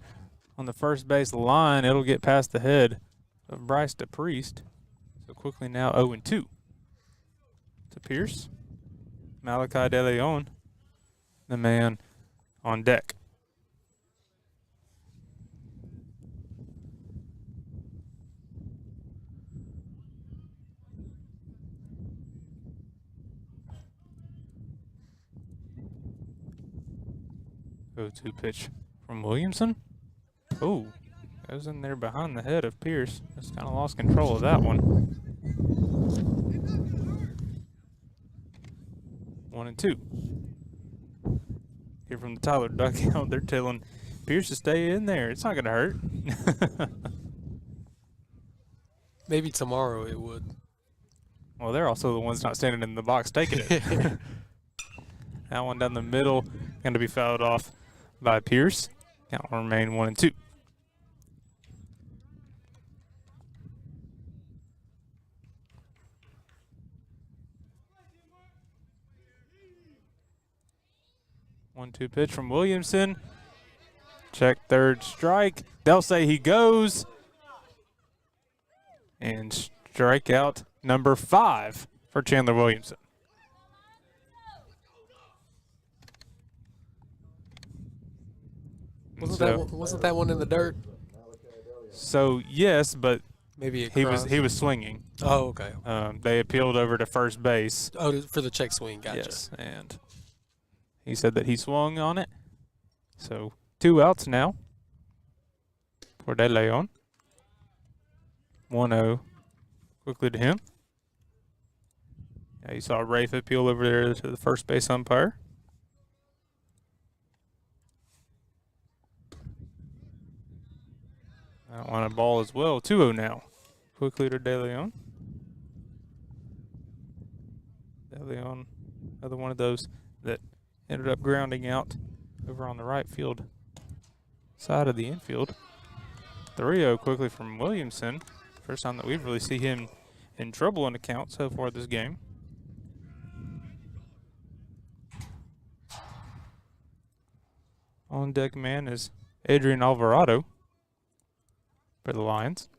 on the first base line. It'll get past the head of Bryce DePriest. So quickly now 0-2 to Pierce. Malachi De Leon, the man on deck. Go-to pitch from Williamson. Oh, goes in there behind the head of Pierce. Just kind of lost control of that one. 1-2. Here from the Tyler dugout, they're telling Pierce to stay in there. It's not going to hurt. Maybe tomorrow it would. Well, they're also the ones not standing in the box taking it. That one down the middle, going to be fouled off by Pierce. Count will remain 1-2. One-two pitch from Williamson. Check third strike. They'll say he goes. And strikeout number 5 for Chandler Williamson. Wasn't that one in the dirt? So yes, but Maybe he was swinging. Oh, okay. They appealed over to first base. Oh, for the check swing. Gotcha. Yes, and he said that he swung on it. So 2 outs now for De Leon. 1-0 quickly to him. Yeah, you saw Rafe appeal over there to the first base umpire. That one a ball as well. 2-0 now. Quickly to De Leon. De Leon, another one of those that ended up grounding out over on the right field side of the infield. 3-0 quickly from Williamson. First time that we've really seen him in trouble in the count so far this game. On deck man is Adrian Alvarado for the Lions.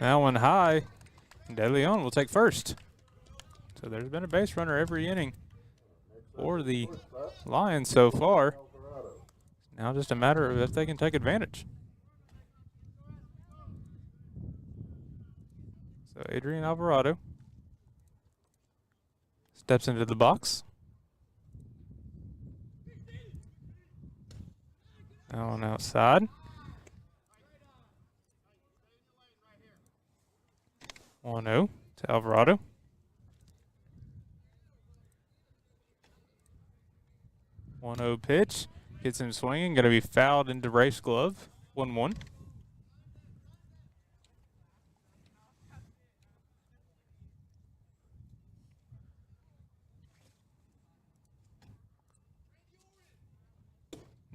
That one high. De Leon will take first. So there's been a base runner every inning for the Lions so far. Now just a matter of if they can take advantage. So Adrian Alvarado steps into the box. Now on outside. 1-0 to Alvarado. 1-0 pitch. Gets him swinging. Going to be fouled into Rafe's glove. 1-1.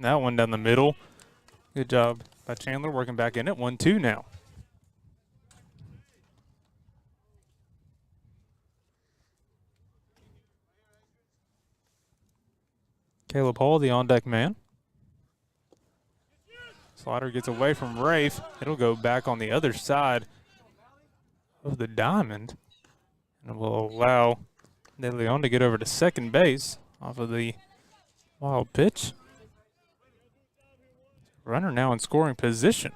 That one down the middle. Good job by Chandler working back in it. 1-2 now. Caleb Hall, the on-deck man. Slider gets away from Rafe. It'll go back on the other side of the diamond. And will allow De Leon to get over to second base off of the wild pitch. Runner now in scoring position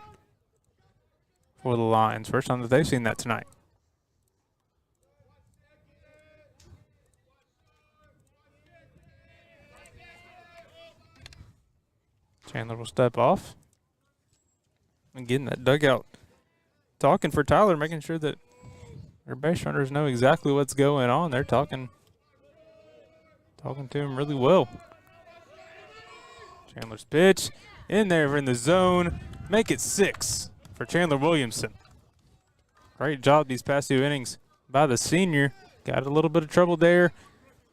for the Lions. First time that they've seen that tonight. Chandler will step off. And getting that dugout talking for Tyler, making sure that Our base runners know exactly what's going on. They're talking to him really well. Chandler's pitch in there in the zone. Make it 6 for Chandler Williamson. Great job these past 2 innings by the senior. Got a little bit of trouble there.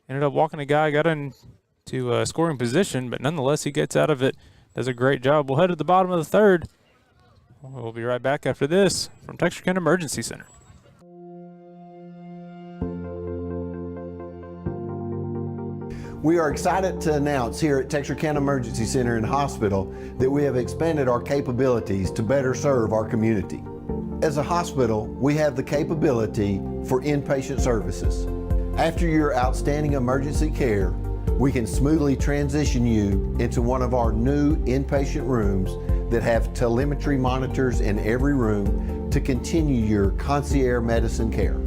Ended up walking a guy, got into scoring position, but nonetheless he gets out of it. Does a great job. We'll head to the bottom of the 3rd. We'll be right back after this from Texarkana Emergency Center. We are excited to announce here at Texarkana Emergency Center and Hospital that we have expanded our capabilities to better serve our community. As a hospital, we have the capability for inpatient services. After your outstanding emergency care, we can smoothly transition you into one of our new inpatient rooms that have telemetry monitors in every room to continue your concierge medicine care.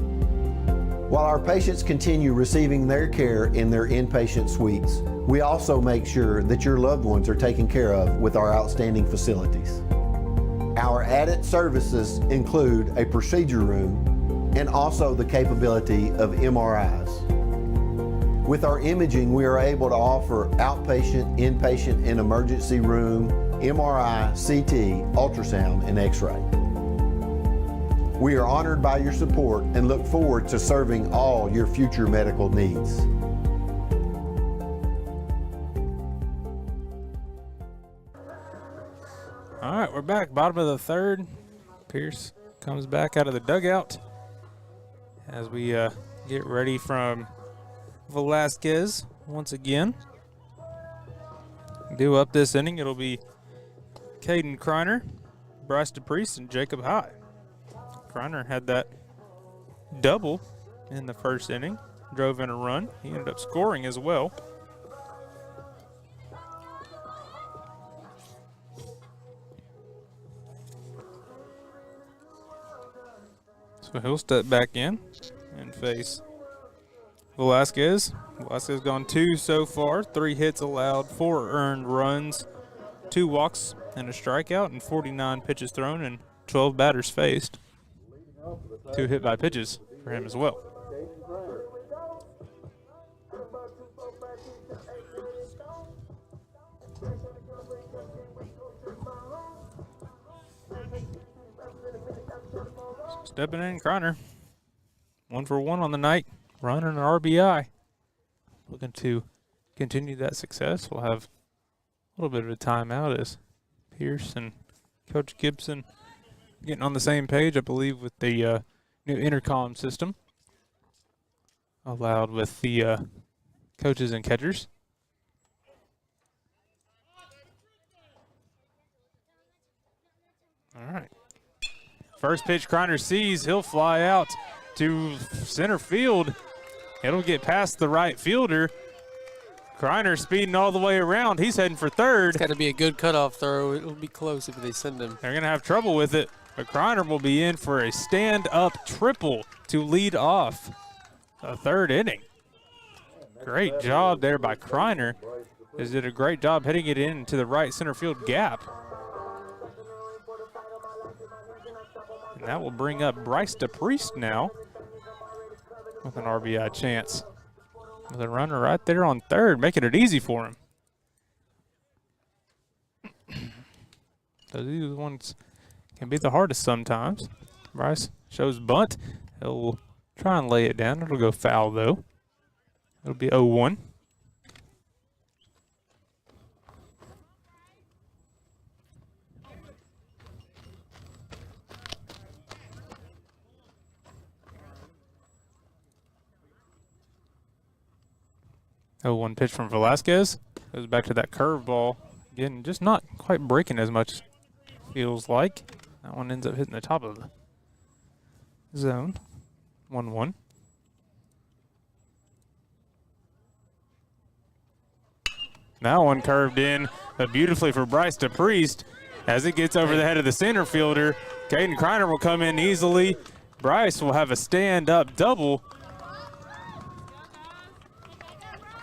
While our patients continue receiving their care in their inpatient suites, we also make sure that your loved ones are taken care of with our outstanding facilities. Our added services include a procedure room and also the capability of MRIs. With our imaging, we are able to offer outpatient, inpatient, and emergency room, MRI, CT, ultrasound, and X-ray. We are honored by your support and look forward to serving all your future medical needs. All right, we're back. Bottom of the 3rd. Pierce comes back out of the dugout as we get ready from Velasquez once again. Due up this inning, it'll be Caden Kreiner, Bryce DePriest, and Jacob High. Kreiner had that double in the 1st inning, drove in a run. He ended up scoring as well. So he'll step back in and face Velasquez. Velasquez gone 2 so far, 3 hits allowed, 4 earned runs, 2 walks and a strikeout, and 49 pitches thrown and 12 batters faced. 2 hit by pitches for him as well. Stepping in, Kreiner. 1 for 1 on the night, running an RBI. Looking to continue that success. We'll have a little bit of a timeout as Pierce and Coach Gibson getting on the same page, I believe, with the new intercom system allowed with the coaches and catchers. All right. First pitch Kreiner sees. He'll fly out to center field. It'll get past the right fielder. Kreiner speeding all the way around. He's heading for 3rd. It's got to be a good cutoff throw. It'll be close if they send him. They're going to have trouble with it, but Kreiner will be in for a stand-up triple to lead off the 3rd inning. Great job there by Kreiner. He did a great job hitting it into the right center field gap. And that will bring up Bryce DePriest now with an RBI chance. With a runner right there on 3rd, making it easy for him. So these ones can be the hardest sometimes. Bryce shows bunt. He'll try and lay it down. It'll go foul, though. It'll be 0-1. Oh, 1 pitch from Velasquez. Goes back to that curveball. Again, just not quite breaking as much, feels like. That one ends up hitting the top of the zone. 1-1. That one curved in beautifully for Bryce DePriest. As it gets over the head of the center fielder, Caden Kreiner will come in easily. Bryce will have a stand-up double.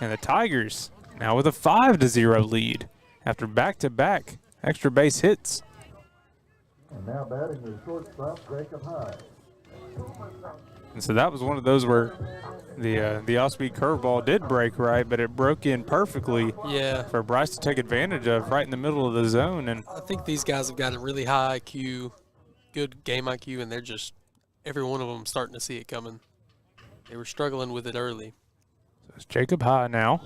And the Tigers now with a 5-0 lead after back-to-back extra base hits. And now batting is shortstop Jacob High. And so that was one of those where the off-speed curveball did break right, but it broke in perfectly Yeah. for Bryce to take advantage of right in the middle of the zone. And I think these guys have got a really high IQ, good game IQ, and they're just, every one of them starting to see it coming. They were struggling with it early. so it's Jacob High now.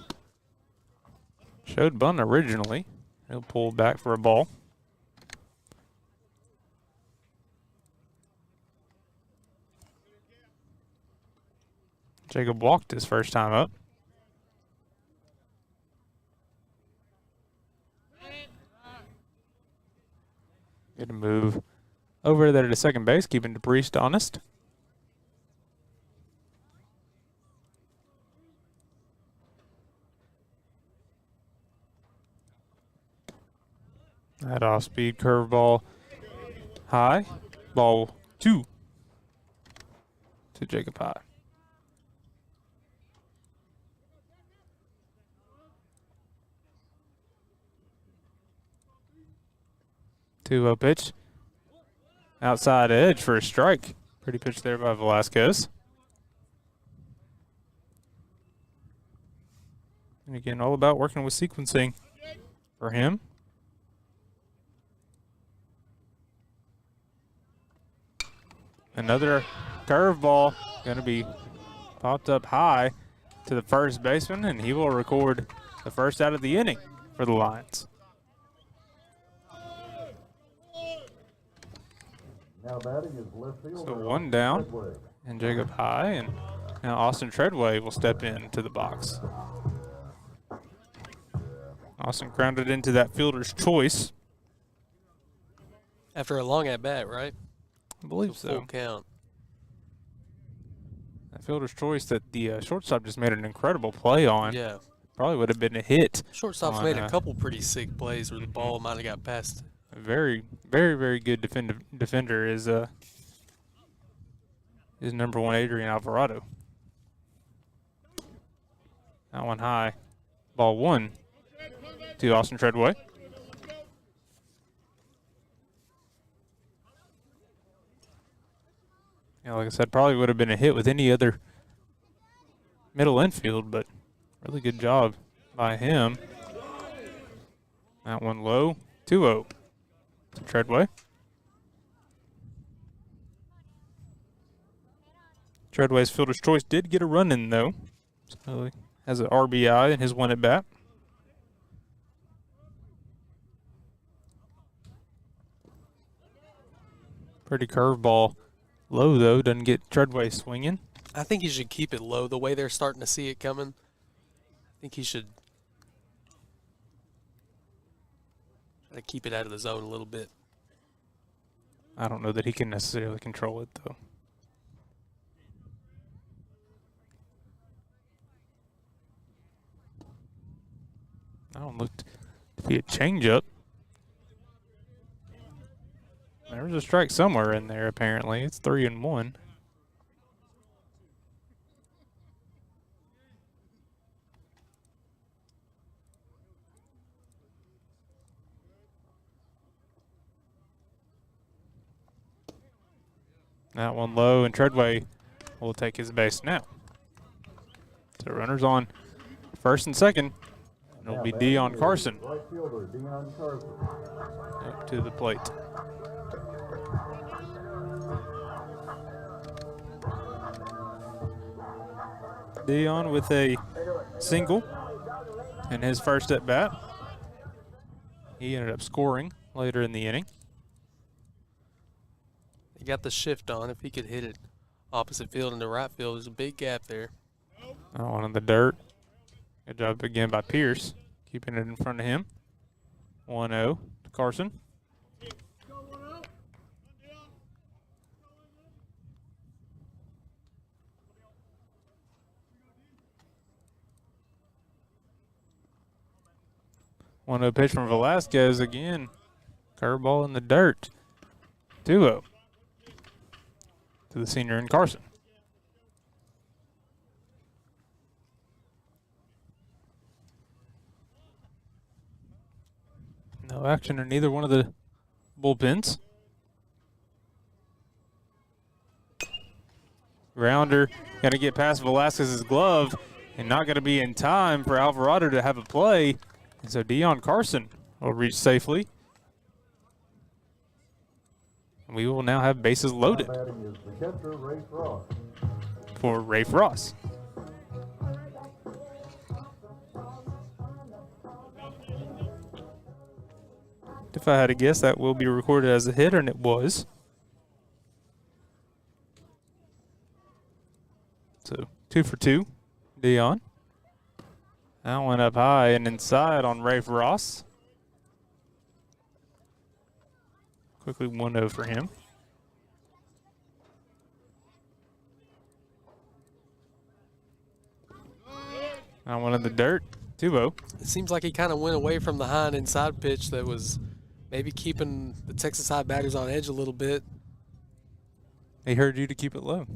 Showed bunt originally. He'll pull back for a ball. Jacob walked his first time up. Good move over there to second base, keeping DePriest honest. That off-speed curveball high. Ball 2 to Jacob High. Two-0 pitch. Outside edge for a strike. Pretty pitch there by Velasquez. And again, all about working with sequencing for him. Another curveball going to be popped up high to the first baseman, and he will record the first out of the inning for the Lions. Now batting is left fielder. So one down, Treadway. and Jacob High, and now Austin Treadway will step into the box. Austin grounded into that fielder's choice. After a long at-bat, right? I believe Full so. count. That fielder's choice that the shortstop just made an incredible play on. Yeah. Probably would have been a hit. Shortstop's on, made a couple pretty sick plays where the ball might have got past. A very, very, very good defender is number one Adrian Alvarado. That one high. Ball 1 to Austin Treadway. Yeah, like I said, probably would have been a hit with any other middle infield, but really good job by him. That one low. 2-0 to Treadway. Treadway's fielder's choice did get a run in, though. So he has an RBI in his one at bat. Pretty curveball low, though. Doesn't get Treadway swinging. I think he should keep it low the way they're starting to see it coming. I think he should try to keep it out of the zone a little bit. I don't know that he can necessarily control it, though. I don't look to be a changeup. There was a strike somewhere in there, apparently. It's 3-1. That one low, and Treadway will take his base now. So runners on first and second. And it'll be Dion Carson Right fielder, Dion Carson. up to the plate. Dion with a single in his first at bat. He ended up scoring later in the inning. He got the shift on. If he could hit it opposite field into right field, there's a big gap there. That one in the dirt. Good job again by Pierce, keeping it in front of him. 1-0 to Carson. One 0 pitch from Velasquez again. Curveball in the dirt. 2-0 to the senior in Carson. No action in either one of the bullpens. Grounder going to get past Velasquez's glove and not going to be in time for Alvarado to have a play. And so Dion Carson will reach safely. We will now have bases loaded Batting is the catcher, Rafe Ross. for Rafe Ross. If I had to guess, that will be recorded as a hit, and it was. So 2 for 2, Dion. That one up high and inside on Rafe Ross. Quickly 1-0 for him. That one in the dirt, 2-0. It seems like he kind of went away from the high and inside pitch that was maybe keeping the Texas High batters on edge a little bit. He heard you to keep it low.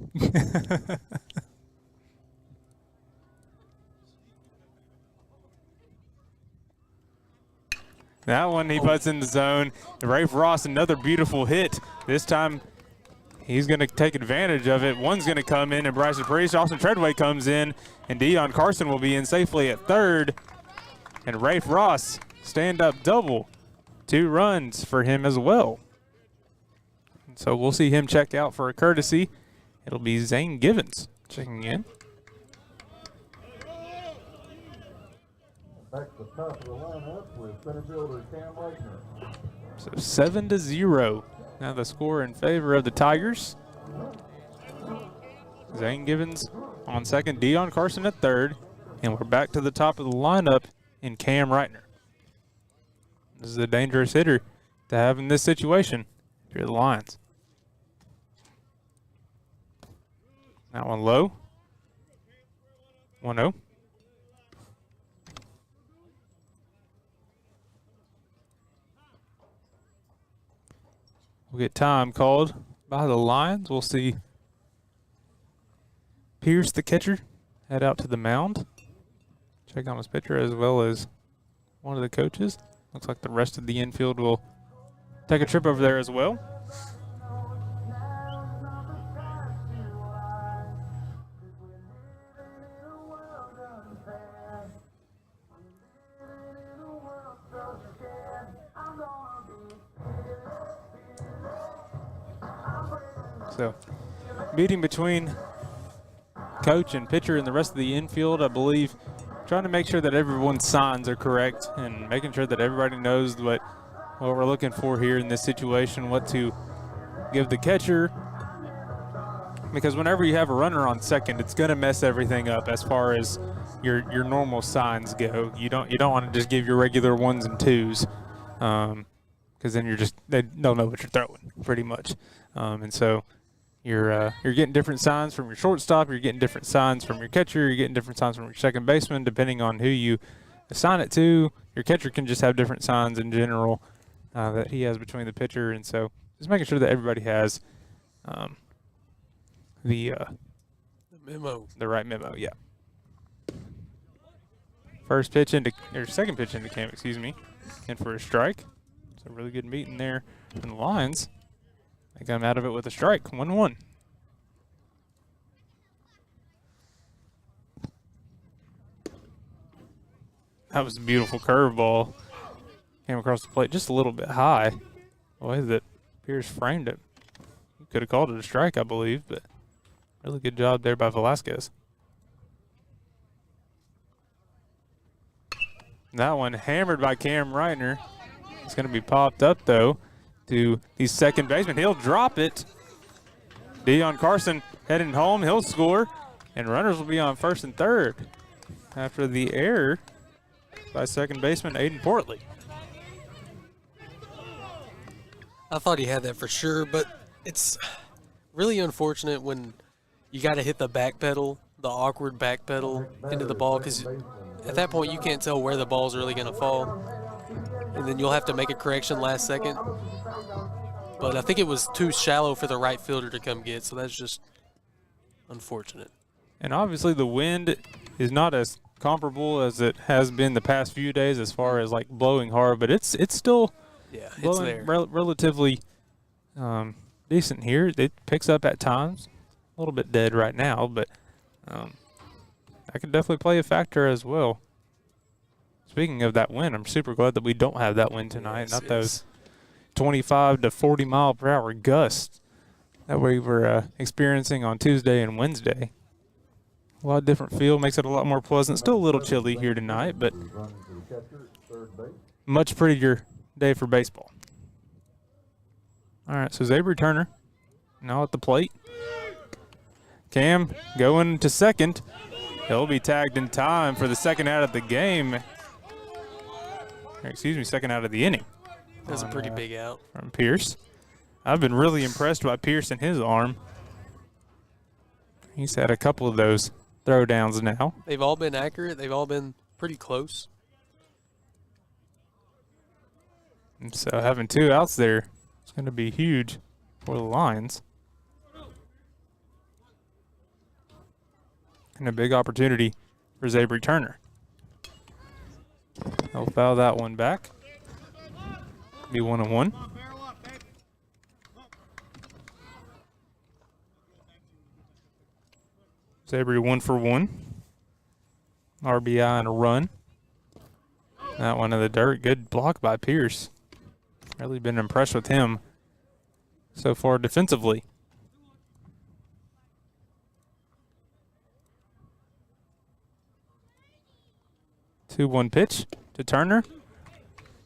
That one he puts in the zone. Rafe Ross, another beautiful hit. This time he's going to take advantage of it. One's going to come in, and Bryson Priest, Austin Treadway comes in, and Dion Carson will be in safely at third. And Rafe Ross, stand-up double. 2 runs for him as well. So we'll see him check out for a courtesy. It'll be Zane Givens checking in. Back to the top of the lineup with center fielder Cam Leitner. So 7-0. Now the score in favor of the Tigers. Zane Givens on second, Dion Carson at third, and we're back to the top of the lineup in Cam Reitner. This is a dangerous hitter to have in this situation if you're the Lions. That one low. 1-0. We'll get time called by the Lions. We'll see Pierce, the catcher, head out to the mound. Check on his pitcher as well as one of the coaches. Looks like the rest of the infield will take a trip over there as well. So, meeting between coach and pitcher and the rest of the infield, I believe, trying to make sure that everyone's signs are correct and making sure that everybody knows what we're looking for here in this situation, what to give the catcher. Because whenever you have a runner on second, it's going to mess everything up as far as your normal signs go. You don't want to just give your regular 1s and 2s, because then they don't know what you're throwing pretty much, and so. You're getting different signs from your shortstop. You're getting different signs from your catcher. You're getting different signs from your second baseman, depending on who you assign it to. Your catcher can just have different signs in general that he has between the pitcher, and so just making sure that everybody has the right memo. Yeah. Second pitch into Cam, in for a strike. It's a really good meeting there in the Lions. They come out of it with a strike, 1-1. That was a beautiful curveball. Came across the plate just a little bit high. The way that Pierce framed it. He could have called it a strike, I believe, but really good job there by Velasquez. That one hammered by Cam Reitner. It's going to be popped up, though, to the second baseman. He'll drop it. Dion Carson heading home. He'll score. And runners will be on first and third after the error by second baseman Aiden Portley. I thought he had that for sure, but it's really unfortunate when you got to hit the back pedal, the awkward back pedal into the ball, because at that point you can't tell where the ball's really going to fall. And then you'll have to make a correction last second. But I think it was too shallow for the right fielder to come get, so that's just unfortunate. And obviously the wind is not as comparable as it has been the past few days as far as like blowing hard, but it's still blowing, it's there. relatively decent here. It picks up at times. a little bit dead right now, but that could definitely play a factor as well. Speaking of that wind, I'm super glad that we don't have that wind tonight. Not those 25 to 40 mile per hour gusts that we were experiencing on Tuesday and Wednesday. A lot of different feel, makes it a lot more pleasant. Still a little chilly here tonight, but much prettier day for baseball. All right, so Xavier Turner now at the plate. Cam going to second. He'll be tagged in time for the second out of the game. Excuse me, second out of the inning. That's a pretty big out from Pierce. I've been really impressed by Pierce and his arm. He's had a couple of those throwdowns now. They've all been accurate. They've all been pretty close. And so having 2 outs there is going to be huge for the Lions. And a big opportunity for Xavier Turner. He'll foul that one back. Be 1-1. Xavier 1 for 1. RBI and a run. That one in the dirt. Good block by Pierce. Really been impressed with him so far defensively. 2-1 pitch to Turner.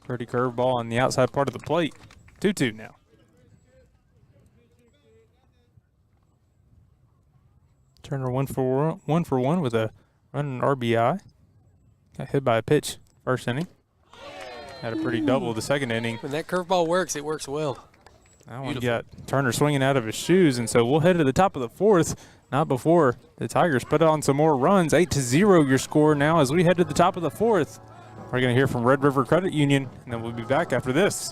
Pretty curveball on the outside part of the plate. 2-2 now. Turner 1 for 1 with a run and RBI. Got hit by a pitch first inning. Had a pretty double the second inning. When that curveball works, it works well. That one got Turner swinging out of his shoes, and so we'll head to the top of the fourth. Not before the Tigers put on some more runs. 8-0 your score now as we head to the top of the fourth. We're going to hear from Red River Credit Union, and then we'll be back after this.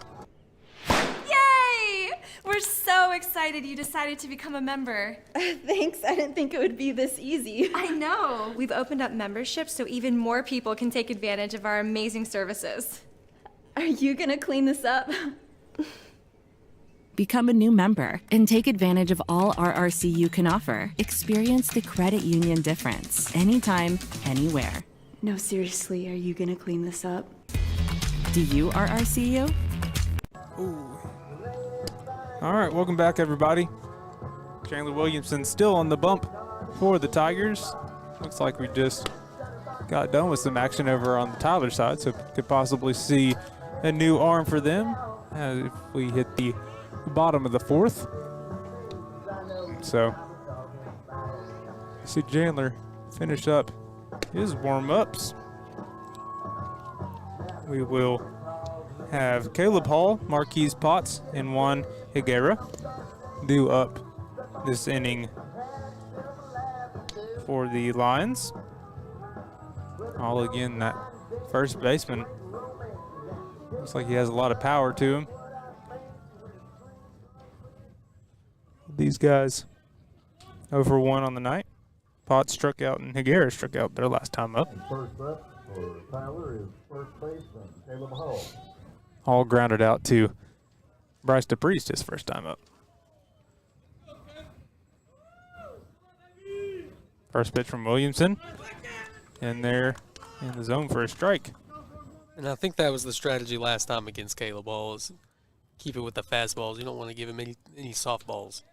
Yay! We're so excited you decided to become a member. Thanks. I didn't think it would be this easy. I know. We've opened up memberships so even more people can take advantage of our amazing services. Are you going to clean this up? Become a new member and take advantage of all RRCU can offer. Experience the credit union difference anytime, anywhere. No, seriously, are you going to clean this up? Do you RRCU? All right, welcome back, everybody. Chandler Williamson still on the bump for the Tigers. Looks like we just got done with some action over on the Tyler side, so could possibly see a new arm for them if we hit the bottom of the fourth. So, see Chandler finish up his warm-ups. We will have Caleb Hall, Marquise Potts, and Juan Higuera due up this inning for the Lions. All again, that first baseman looks like he has a lot of power to him. These guys 0 for 1 on the night. Potts struck out and Higuera struck out their last time up. First up for Tyler is first baseman Caleb Hall. All grounded out to Bryce DePriest his first time up. First pitch from Williamson. And they're in the zone for a strike. And I think that was the strategy last time against Caleb Hall, is keep it with the fastballs. You don't want to give him any softballs.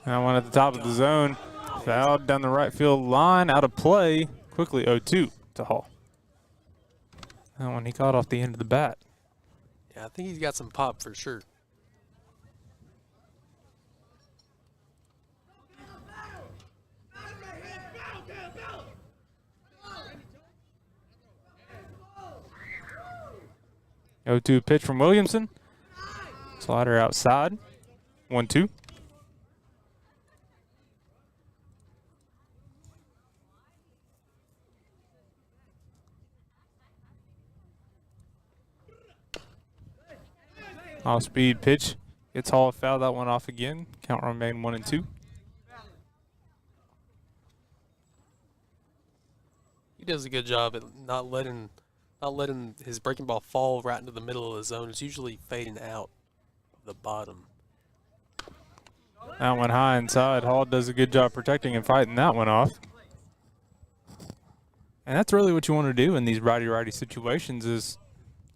That one at the top of the zone. Fouled down the right field line, out of play. Quickly 0-2 to Hall. That one he caught off the end of the bat. Yeah, I think he's got some pop for sure. Oh, 0-2 pitch from Williamson. Slider outside. 1-2. Off-speed pitch. Gets Hall, foul that one off again. Count remain 1-2. He does a good job at not letting his breaking ball fall right into the middle of the zone. It's usually fading out of the bottom. That one high inside. Hall does a good job protecting and fighting that one off. And that's really what you want to do in these righty-righty situations is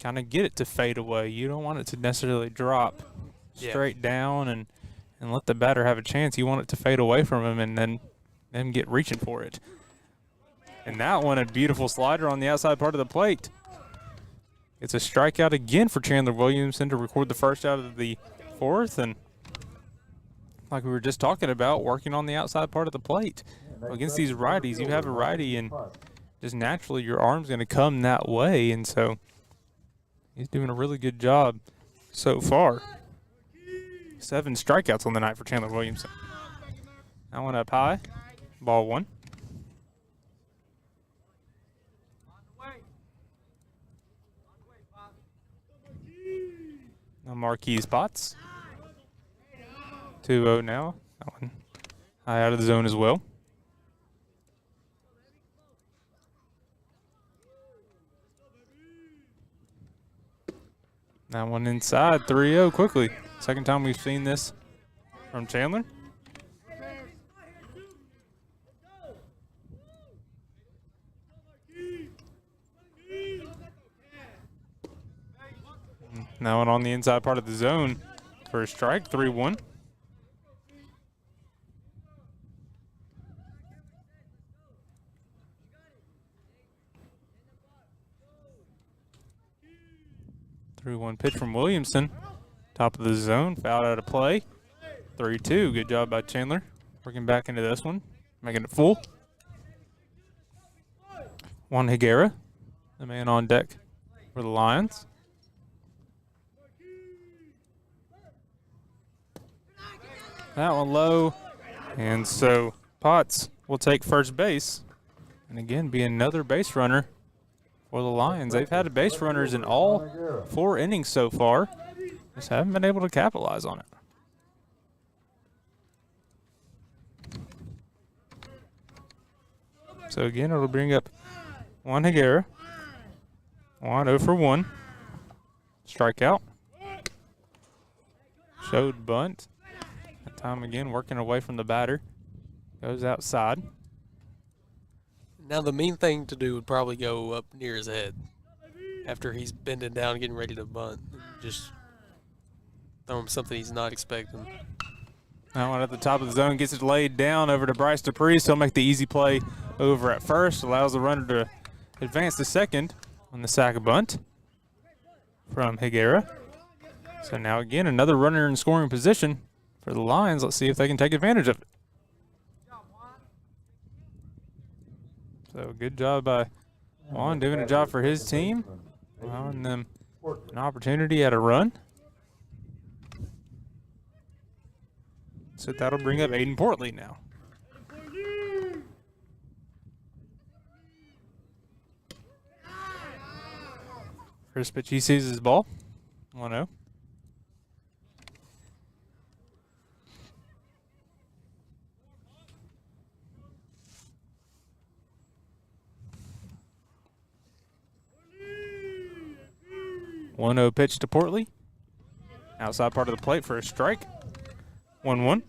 kind of get it to fade away. You don't want it to necessarily drop straight down and let the batter have a chance. You want it to fade away from him and then them get reaching for it. And that one, a beautiful slider on the outside part of the plate. It's a strikeout again for Chandler Williamson to record the first out of the fourth. And like we were just talking about, working on the outside part of the plate. Against these righties, you have a righty and just naturally your arm's going to come that way. And so he's doing a really good job so far. 7 strikeouts on the night for Chandler Williamson. That one up high. Ball 1. Now Marquise Potts. 2-0 now. That one high out of the zone as well. That one inside, 3-0 quickly. Second time we've seen this from Chandler. That one on the inside part of the zone for a strike, 3-1. One pitch from Williamson. Top of the zone, fouled out of play. 3-2. Good job by Chandler. Working back into this one, making it full. Juan Higuera, the man on deck for the Lions. That one low. And so Potts will take first base. And again, be another base runner for the Lions. They've had base runners in all 4 innings so far. Just haven't been able to capitalize on it. So again, it'll bring up Juan Higuera. Juan 0 for 1. Strikeout. Showed bunt. That time again working away from the batter. Goes outside. Now the mean thing to do would probably go up near his head after he's bending down getting ready to bunt. Just throw him something he's not expecting. That one at the top of the zone gets it laid down over to Bryce DePriest. He'll make the easy play over at first. Allows the runner to advance to second on the sac bunt from Higuera. So now again another runner in scoring position for the Lions. Let's see if they can take advantage of it. So good job by Juan doing a job for his team, allowing them an opportunity at a run. So that'll bring up Aiden Portley now. First pitch, he sees his ball. 1-0. Pitch to Portley. Outside part of the plate for a strike. 1-1.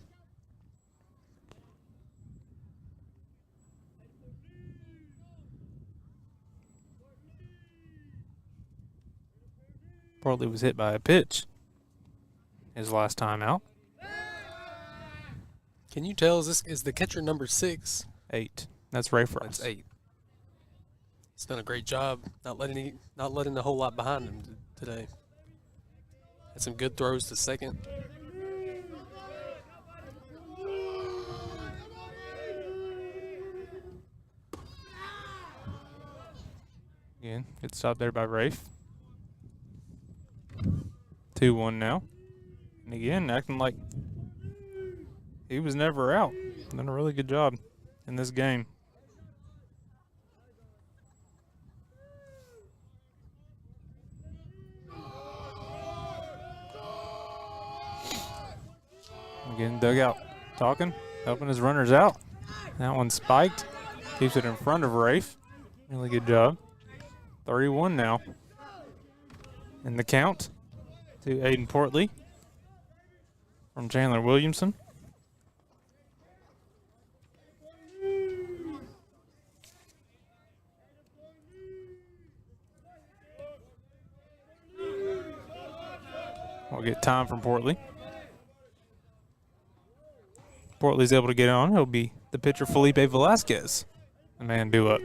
Portley was hit by a pitch his last time out. Can you tell, is the catcher number 6? 8. That's Ray Frost. That's 8. He's done a great job not letting a whole lot behind him today. Had some good throws to second. Again, good stop there by Rafe. 2-1 now. And again, acting like he was never out. Done a really good job in this game. Again, dugout talking, helping his runners out. That one spiked. Keeps it in front of Rafe. Really good job. 31 now. In the count to Aiden Portley from Chandler Williamson. We'll get time from Portley. Portley's able to get on. He'll be the pitcher Felipe Velasquez. The man due up.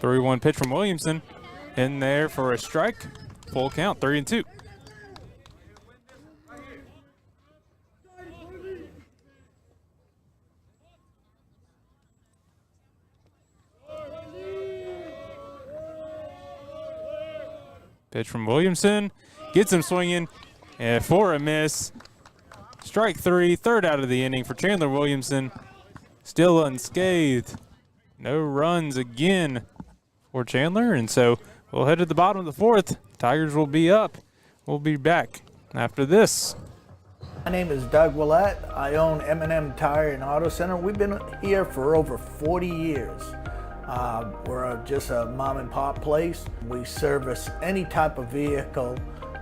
3-1 pitch from Williamson. In there for a strike. Full count, 3-2. Pitch from Williamson. Gets him swinging. And for a miss. Strike 3, third out of the inning for Chandler Williamson. Still unscathed. No runs again for Chandler. And so we'll head to the bottom of the fourth. Tigers will be up. We'll be back after this. My name is Doug Willett. I own M&M Tire and Auto Center. We've been here for over 40 years. We're just a mom and pop place. We service any type of vehicle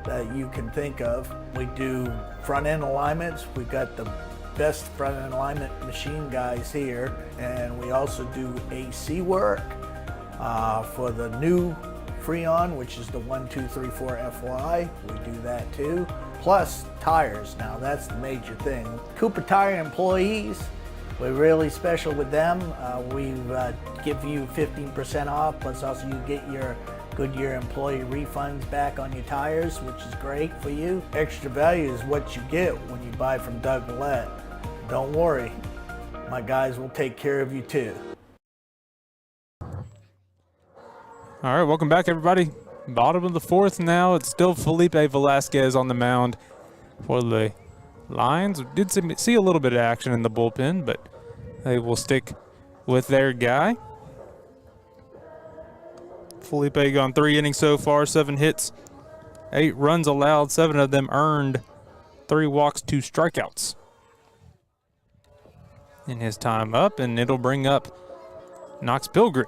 that you can think of. We do front end alignments. We've got the best front end alignment machine guys here. And we also do AC work for the new Freon, which is the 1234 FY. We do that too. Plus tires. Now that's the major thing. Cooper Tire employees, we're really special with them. We give you 15% off, plus also you get your Goodyear employee refunds back on your tires, which is great for you. Extra value is what you get when you buy from Doug Willett. Don't worry, my guys will take care of you too. All right, welcome back, everybody. Bottom of the fourth now. It's still Felipe Velasquez on the mound for the Lions. We did see a little bit of action in the bullpen, but they will stick with their guy. Felipe gone 3 innings so far, 7 hits, 8 runs allowed, 7 of them earned, 3 walks, 2 strikeouts in his time up, and it'll bring up Knox Pilgrim.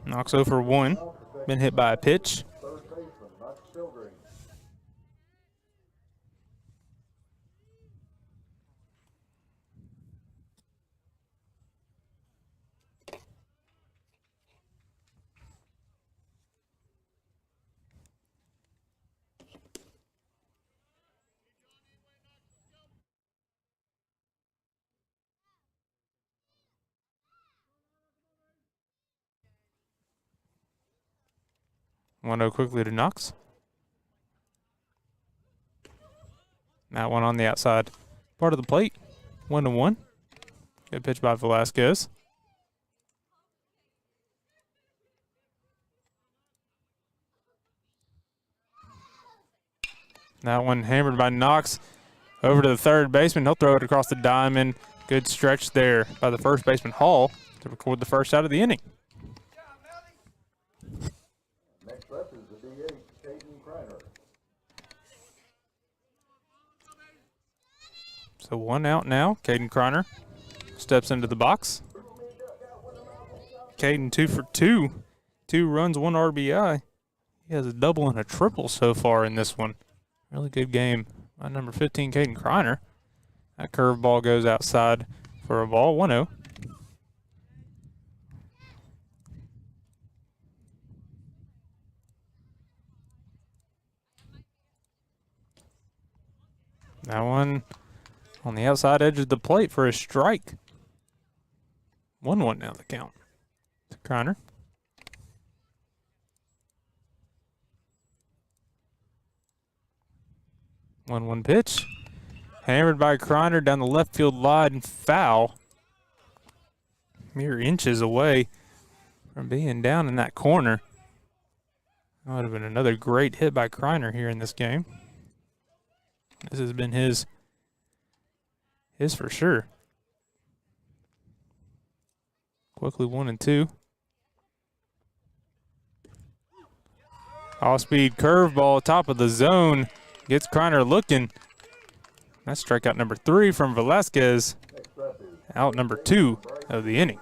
Knox 0 for 1, been hit by a pitch. Third baseman, Knox Pilgrim. One 0 quickly to Knox. That one on the outside part of the plate. 1-1. Good pitch by Velasquez. That one hammered by Knox over to the third baseman. He'll throw it across the diamond. Good stretch there by the first baseman Hall to record the first out of the inning. Next up is the DH, Caden Kreiner. So 1 out now. Caden Kreiner steps into the box. Caden 2 for 2. 2 runs, 1 RBI. He has a double and a triple so far in this one. Really good game by number 15, Caden Kreiner. That curveball goes outside for a ball, 1-0. That one on the outside edge of the plate for a strike. 1-1 now the count to Kreiner. One pitch. Hammered by Kreiner down the left field line, foul. Mere inches away from being down in that corner. That would have been another great hit by Kreiner here in this game. This has been his for sure. Quickly 1-2. Off-speed curveball, top of the zone. Gets Kreiner looking. That's strikeout number 3 from Velasquez. Out number 2 of the inning.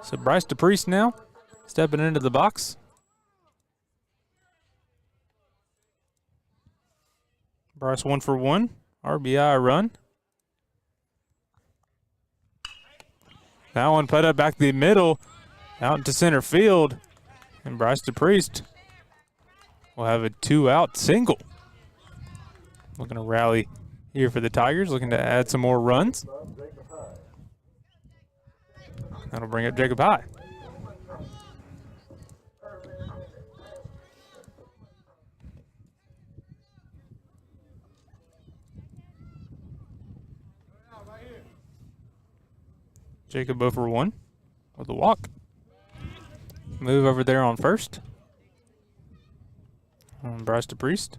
So Bryce DePriest now stepping into the box. Bryce 1 for 1. RBI run. That one put up back the middle, out into center field. And Bryce DePriest will have a 2-out single. Looking to rally here for the Tigers, looking to add some more runs. That'll bring up Jacob High. Jacob 0 for 1 with a walk. Move over there on first. On Bryce DePriest.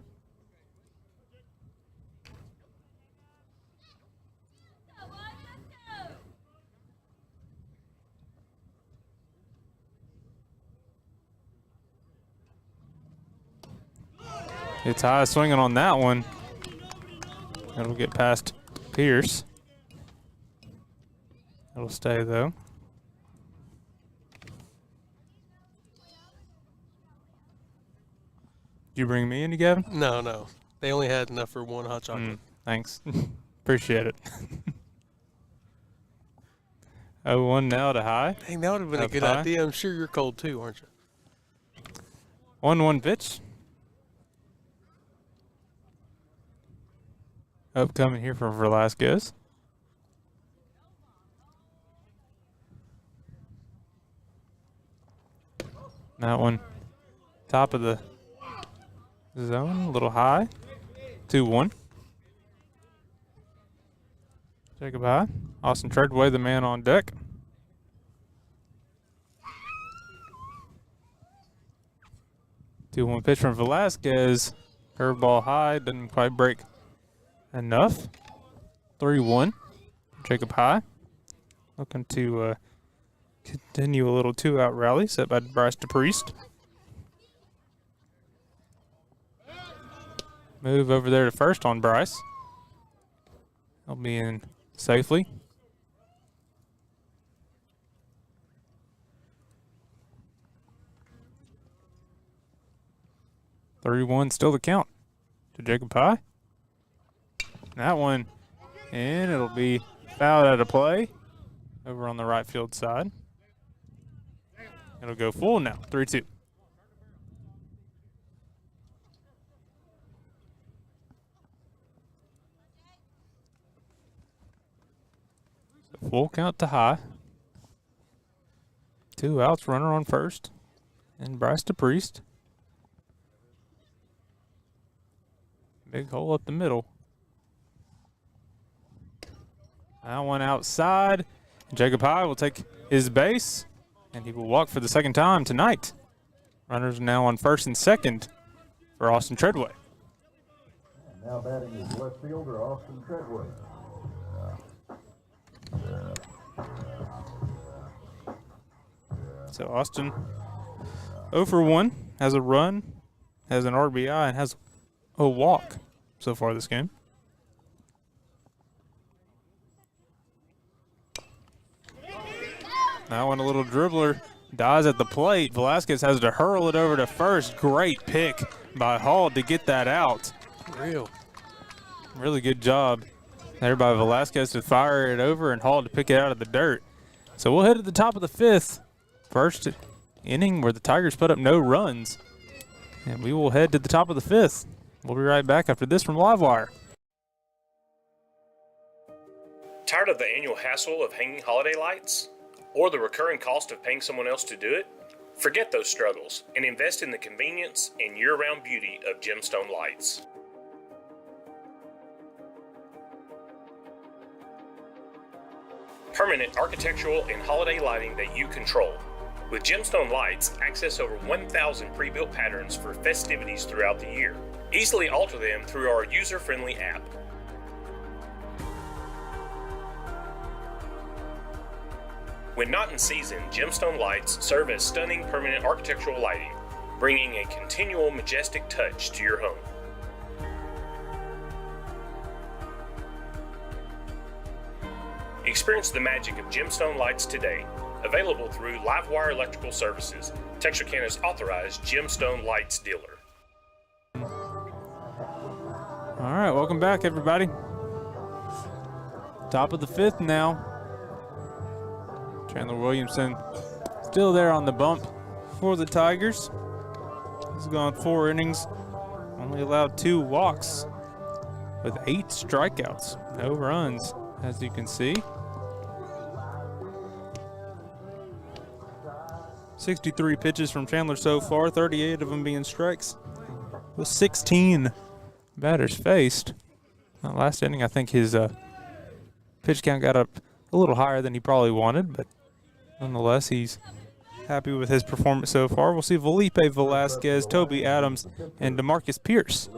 It's high swinging on that one. It'll get past Pierce. It'll stay though. Did you bring me in, Gavin? No. They only had enough for one hot chocolate. Thanks. Appreciate it. 0-1 now to High. Dang, that would have been a good idea. I'm sure you're cold too, aren't you? 1-1 pitch. Upcoming here for Velasquez. That one, top of the zone, a little high. 2-1. Jacob High. Austin Treadway, the man on deck. Two-one pitch from Velasquez. Curveball high, didn't quite break enough. 3-1. Jacob High. Looking to continue a little 2-out rally set by Bryce DePriest. Move over there to first on Bryce. He'll be in safely. (3-1) still the count to Jacob High. That one, and it'll be fouled out of play over on the right field side. It'll go full now, 3-2. So full count to High. 2 outs, runner on first, and Bryce DePriest. Big hole up the middle. That one outside. Jacob High will take his base, and he will walk for the second time tonight. Runners now on first and second for Austin Treadway. And now batting is left fielder Austin Treadway. So Austin 0 for 1, has a run, has an RBI, and has a walk so far this game. That one, a little dribbler, dies at the plate. Velasquez has to hurl it over to first. Great pick by Hall to get that out. Really good job there by Velasquez to fire it over and Hall to pick it out of the dirt. So we'll head to the top of the 5th. First inning where the Tigers put up no runs. And we will head to the top of the 5th. We'll be right back after this from Livewire. Tired of the annual hassle of hanging holiday lights? Or the recurring cost of paying someone else to do it? Forget those struggles and invest in the convenience and year-round beauty of Gemstone Lights. Permanent architectural and holiday lighting that you control. With Gemstone Lights, access over 1,000 pre-built patterns for festivities throughout the year. Easily alter them through our user-friendly app. When not in season, Gemstone Lights serve as stunning permanent architectural lighting, bringing a continual majestic touch to your home. Experience the magic of Gemstone Lights today. Available through Livewire Electrical Services, Texarkana's authorized Gemstone Lights dealer. All right, welcome back, everybody. Top of the 5th now. Chandler Williamson still there on the bump for the Tigers. He's gone 4 innings, only allowed 2 walks with 8 strikeouts, no runs, as you can see. 63 pitches from Chandler so far, 38 of them being strikes, with 16 batters faced. That last inning, I think his pitch count got up a little higher than he probably wanted, but nonetheless, he's happy with his performance so far. We'll see Felipe Velasquez, Toby Adams, and DeMarcus Pierce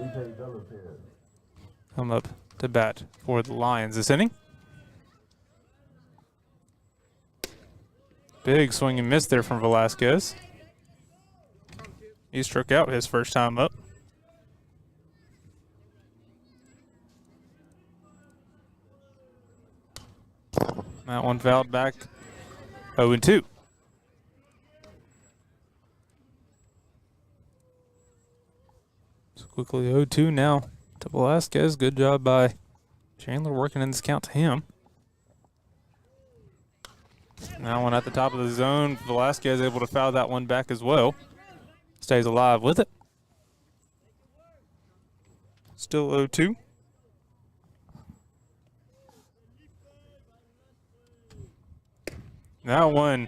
come up to bat for the Lions this inning. Big swing and miss there from Velasquez. He struck out his first time up. That one fouled back 0-2. So quickly 0-2 now to Velasquez. Good job by Chandler working in this count to him. Now one at the top of the zone. Velasquez able to foul that one back as well. Stays alive with it. Still 0-2. That one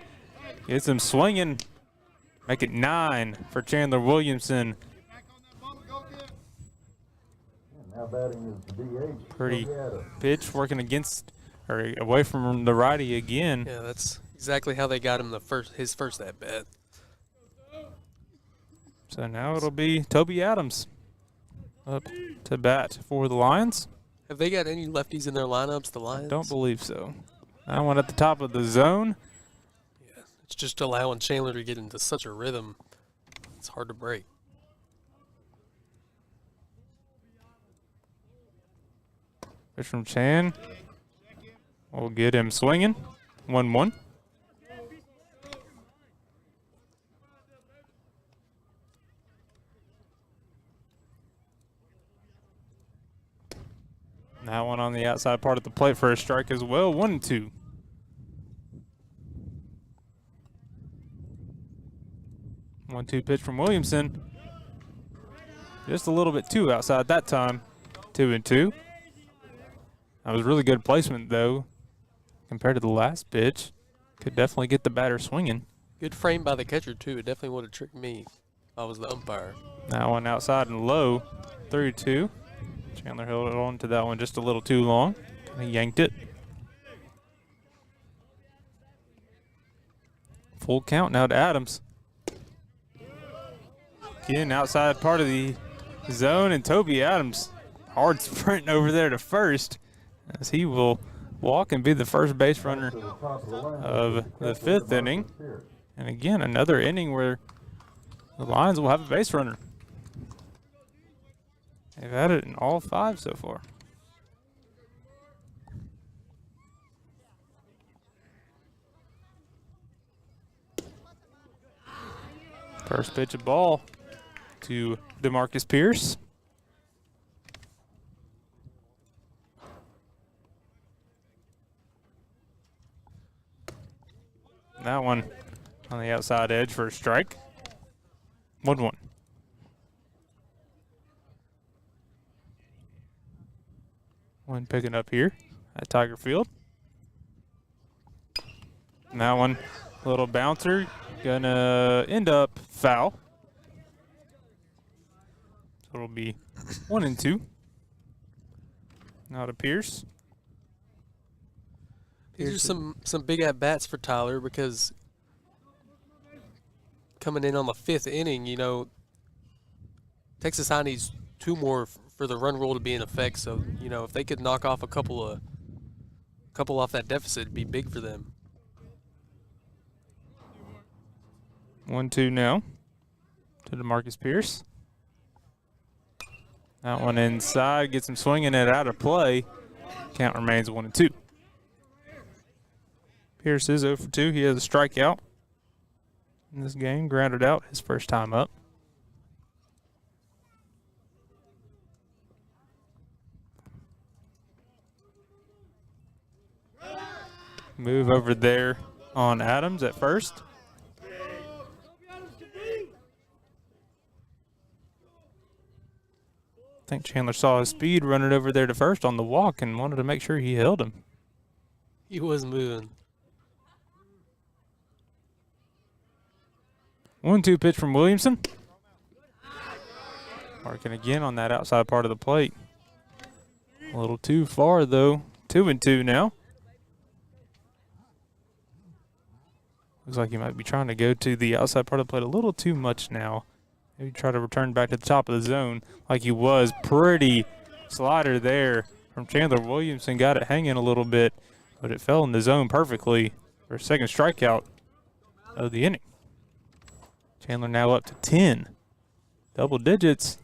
gets him swinging. Make it 9 for Chandler Williamson. Now batting is the DH. Pretty pitch working against or away from the righty again. Yeah, that's exactly how they got him his first at bat. So now it'll be Toby Adams up to bat for the Lions. Have they got any lefties in their lineups, the Lions? Don't believe so. That one at the top of the zone. Yeah, it's just allowing Chandler to get into such a rhythm. It's hard to break. Pitch from Chan. We'll get him swinging. 1-1. That one on the outside part of the plate for a strike as well. 1-2. One-two pitch from Williamson. Just a little bit too outside that time. 2-2. That was really good placement though, compared to the last pitch. Could definitely get the batter swinging. Good frame by the catcher too. It definitely would have tricked me if I was the umpire. That one outside and low. 3-2. Chandler held on to that one just a little too long. He yanked it. Full count now to Adams. Again, outside part of the zone, and Toby Adams hard sprinting over there to first, as he will walk and be the first base runner of the 5th inning. And again, another inning where the Lions will have a base runner. They've had it in all 5 so far. First pitch of ball to DeMarcus Pierce. That one on the outside edge for a strike. 1-1. One picking up here at Tiger Field. And that one, little bouncer, gonna end up foul. So it'll be 1-2. Now to Pierce. These are some big at-bats for Tyler because coming in on the 5th inning, you know, Texas High needs 2 more for the run rule to be in effect. So, you know, if they could knock off a couple off that deficit, it'd be big for them. 1-2 now to DeMarcus Pierce. That one inside, gets him swinging it out of play. Count remains 1-2. Pierce is 0 for 2. He has a strikeout in this game, grounded out his first time up. Move over there on Adams at first. I think Chandler saw his speed running over there to first on the walk and wanted to make sure he held him. He was moving. 1-2 pitch from Williamson. Marking again on that outside part of the plate. A little too far though. 2-2 now. Looks like he might be trying to go to the outside part of the plate a little too much now. Maybe try to return back to the top of the zone like he was. Pretty slider there from Chandler Williamson. Got it hanging a little bit, but it fell in the zone perfectly for a second strikeout of the inning. Chandler now up to 10. Double digits.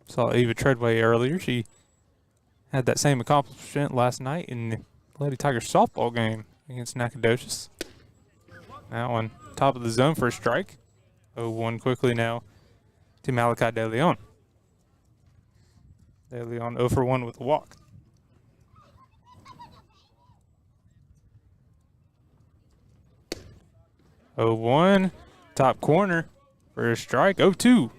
Saw Eva Treadway earlier. She had that same accomplishment last night in the Lady Tigers softball game against Nacogdoches. That one top of the zone for a strike. 0-1 quickly now to Malachi De Leon. De Leon 0 for 1 with a walk. Oh, 1, top corner for a strike. 0-2.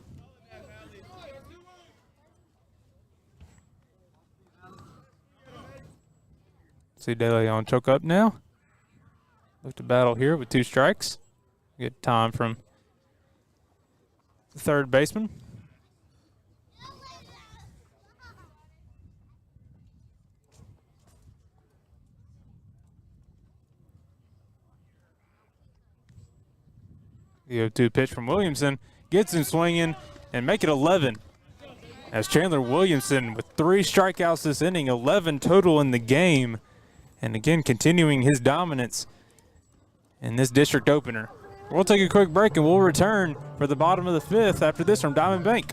See De Leon choke up now. Look to battle here with 2 strikes. Good time from the third baseman. The 0-2 pitch from Williamson gets him swinging and make it 11. As Chandler Williamson with 3 strikeouts this inning, 11 total in the game. And again, continuing his dominance in this district opener. We'll take a quick break and we'll return for the bottom of the 5th after this from Diamond Bank.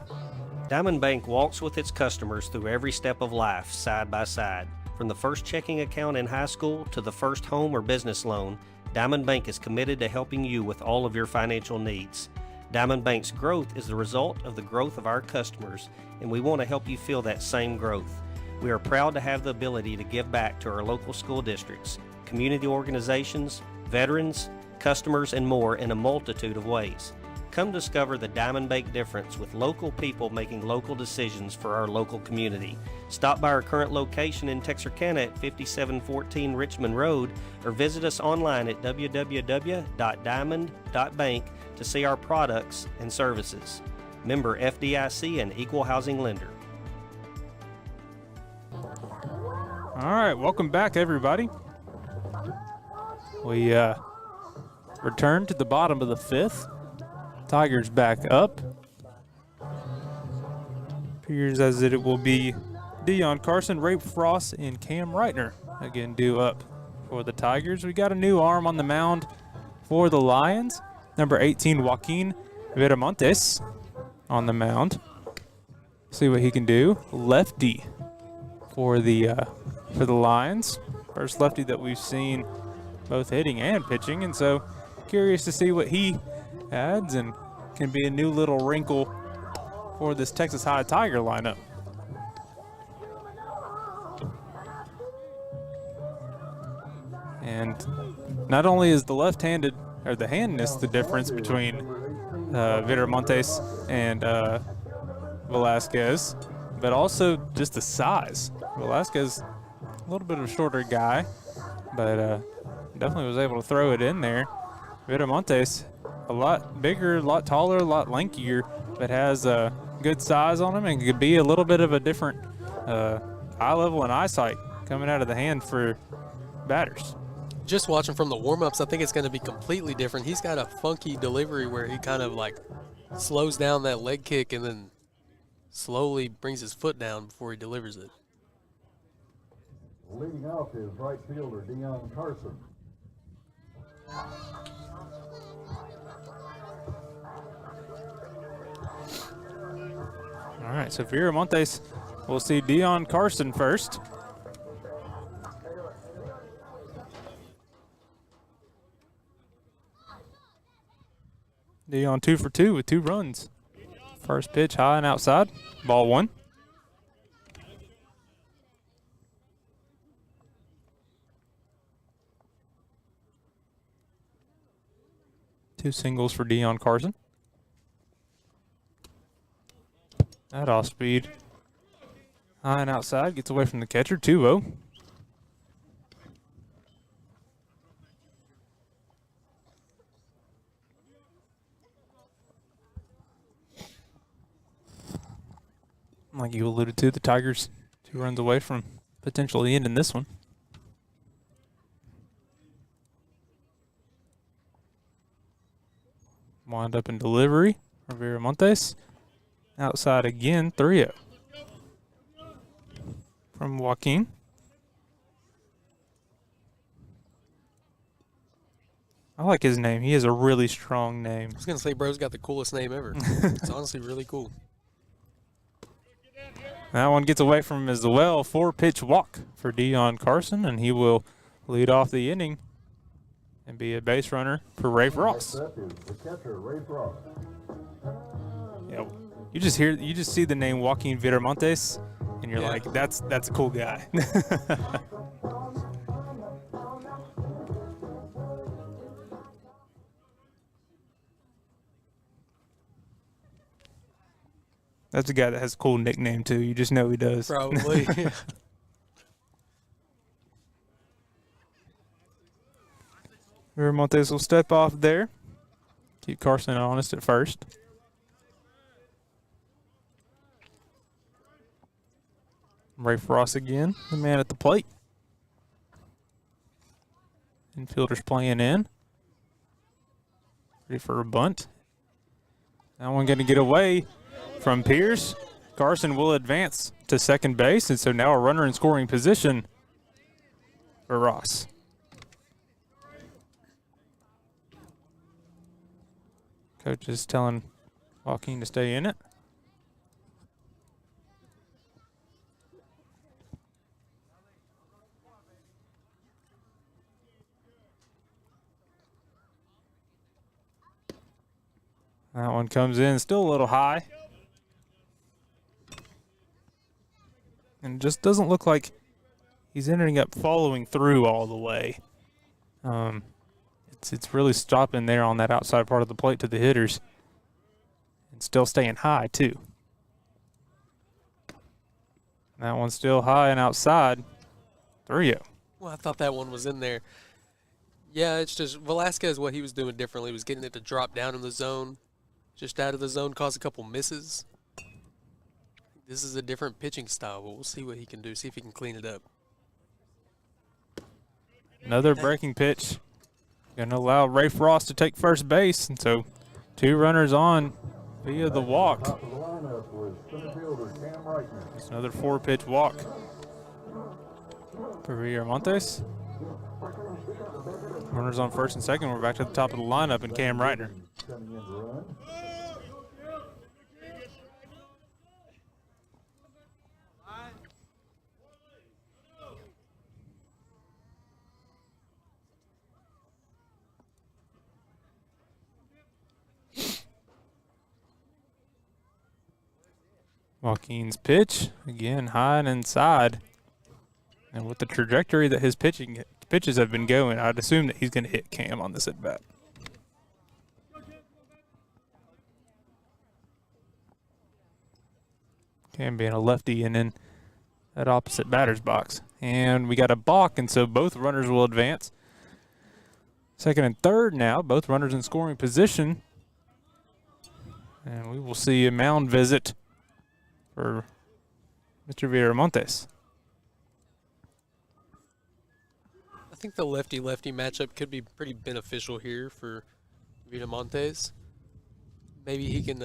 Diamond Bank walks with its customers through every step of life, side by side. From the first checking account in high school to the first home or business loan, Diamond Bank is committed to helping you with all of your financial needs. Diamond Bank's growth is the result of the growth of our customers, and we want to help you feel that same growth. We are proud to have the ability to give back to our local school districts, community organizations, veterans, customers, and more in a multitude of ways. Come discover the Diamond Bank difference with local people making local decisions for our local community. Stop by our current location in Texarkana at 5714 Richmond Road or visit us online at www.diamond.bank to see our products and services. Member FDIC and Equal Housing Lender. All right, welcome back, everybody. We return to the bottom of the 5th. Tigers back up. Appears as that it will be Dion Carson, Rape Frost, and Cam Reitner again due up for the Tigers. We got a new arm on the mound for the Lions. Number 18, Joaquin Viramontes on the mound. See what he can do. Lefty for the Lions. First lefty that we've seen both hitting and pitching, and so curious to see what he adds and can be a new little wrinkle for this Texas High Tiger lineup. And not only is the left-handed or the handness the difference between Viramontes and Velasquez, but also just the size. Velasquez, a little bit of a shorter guy, but definitely was able to throw it in there. Viramontes, a lot bigger, a lot taller, a lot lankier, but has good size on him and could be a little bit of a different eye level and eyesight coming out of the hand for batters. Just watching from the warm-ups, I think it's going to be completely different. He's got a funky delivery where he kind of like slows down that leg kick and then slowly brings his foot down before he delivers it. Leading off is right fielder Dion Carson. All right, so Viramontes, we'll see Dion Carson first. Dion 2 for 2 with 2 runs. First pitch high and outside, ball 1. 2 singles for Dion Carson. That off speed. High and outside, gets away from the catcher, 2-0. Like you alluded to, the Tigers 2 runs away from potentially ending this one. Wind up in delivery for Viramontes. Outside again, 3-0 from Joaquin. I like his name. He has a really strong name. I was going to say, bro's got the coolest name ever. It's honestly really cool. That one gets away from him as well. 4-pitch walk for Dion Carson, and he will lead off the inning and be a base runner for Ray Frost. Next up is the catcher, Ray Frost. Yeah, you just see the name Joaquin Viramontes, and you're like, that's a cool guy. That's a guy that has a cool nickname too. You just know he does. Probably. Viramontes will step off there. Keep Carson honest at first. Ray Frost again, the man at the plate. Infielders playing in. Ready for a bunt. That one going to get away from Pierce. Carson will advance to second base, and so now a runner in scoring position for Ross. Coach is telling Joaquin to stay in it. That one comes in, still a little high. And it just doesn't look like he's ending up following through all the way. It's really stopping there on that outside part of the plate to the hitters. And still staying high, too. That one's still high and outside. 3-0. Well, I thought that one was in there. Yeah, it's just Velasquez, what he was doing differently was getting it to drop down in the zone. Just out of the zone, cause a couple misses. This is a different pitching style, but we'll see what he can do, see if he can clean it up. Another breaking pitch. Going to allow Ray Frost to take first base, and so 2 runners on via the walk. Top of the lineup was center fielder Cam Reitner. It's another 4-pitch walk for Viramontes. Runners on first and second. We're back to the top of the lineup, and Cam Reitner. Coming in to run. Joaquin's pitch, again, high and inside. And with the trajectory that his pitches have been going, I'd assume that he's going to hit Cam on this at-bat. Cam being a lefty and in that opposite batter's box. And we got a balk, and so both runners will advance. Second and third now, both runners in scoring position. And we will see a mound visit for Mr. Viramontes. I think the lefty-lefty matchup could be pretty beneficial here for Viramontes. Maybe he can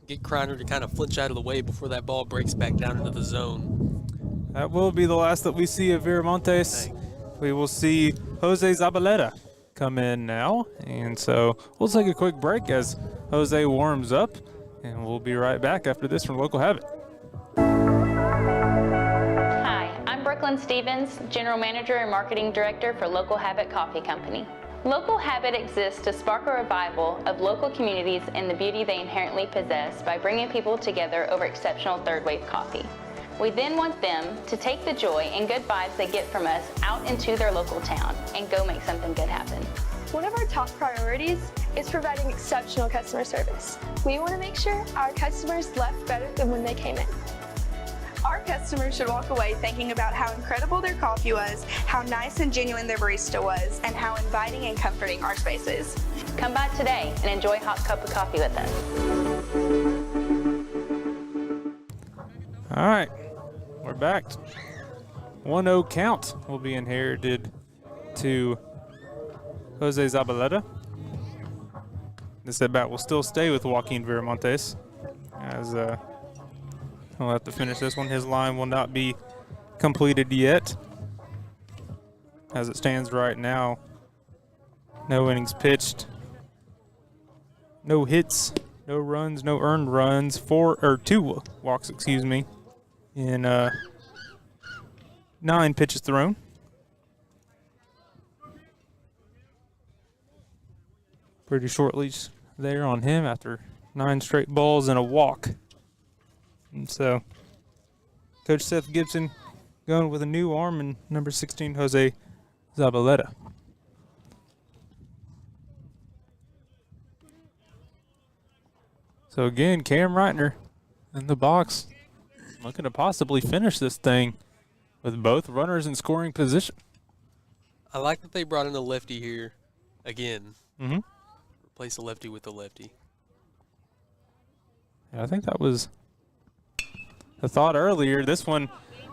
get Kreiner to kind of flinch out of the way before that ball breaks back down into the zone. That will be the last that we see of Viramontes. We will see Jose Zabaleta come in now. And so we'll take a quick break as Jose warms up. And we'll be right back after this from Local Habit. Hi, I'm Brooklyn Stevens, General Manager and Marketing Director for Local Habit Coffee Company. Local Habit exists to spark a revival of local communities and the beauty they inherently possess by bringing people together over exceptional third-wave coffee. We then want them to take the joy and good vibes they get from us out into their local town and go make something good happen. One of our top priorities is providing exceptional customer service. We want to make sure our customers left better than when they came in. Our customers should walk away thinking about how incredible their coffee was, how nice and genuine their barista was, and how inviting and comforting our space is. Come by today and enjoy a hot cup of coffee with us. All right, we're back. 1-0 count will be inherited to Jose Zabaleta. This at bat will still stay with Joaquin Viramontes, as he'll have to finish this one. His line will not be completed yet. As it stands right now, no innings pitched, no hits, no runs, no earned runs, 2 walks, excuse me, in 9 pitches thrown. Pretty short leash there on him after 9 straight balls and a walk. And so, Coach Seth Gibson going with a new arm and number 16, Jose Zabaleta. So again, Cam Reitner in the box, looking to possibly finish this thing with both runners in scoring position. I like that they brought in a lefty here again. Mm-hmm. Replace a lefty with a lefty. Yeah, I think that was the thought earlier. This one,